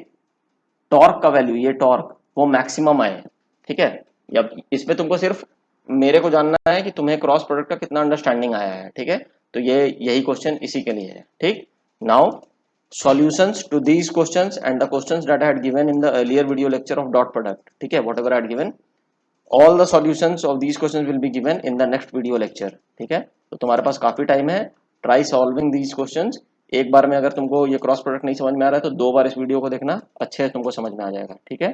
टॉर्क का वैल्यू, ये टॉर्क वो मैक्सिमम आए, ठीक है। अब इसमें तुमको सिर्फ मेरे को जानना है कि तुम्हें क्रॉस प्रोडक्ट का कितना अंडरस्टैंडिंग आया है, ठीक है। तो ये यही क्वेश्चन इसी के लिए है, ठीक। Now solutions to these questions and the questions that I had given in the earlier video lecture of dot product, ठीक है, whatever I had given, all the solutions of these questions will be given in the next video lecture, ठीक है। तो तुम्हारे पास काफी time है, try solving these questions। एक बार में अगर तुमको ये क्रॉस प्रोडक्ट नहीं समझ में आ रहा है तो 2 बार इस वीडियो को देखना, अच्छे से तुमको समझ में आ जाएगा, ठीक है।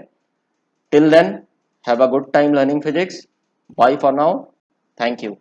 Till then have a good time learning physics, bye for now, thank you.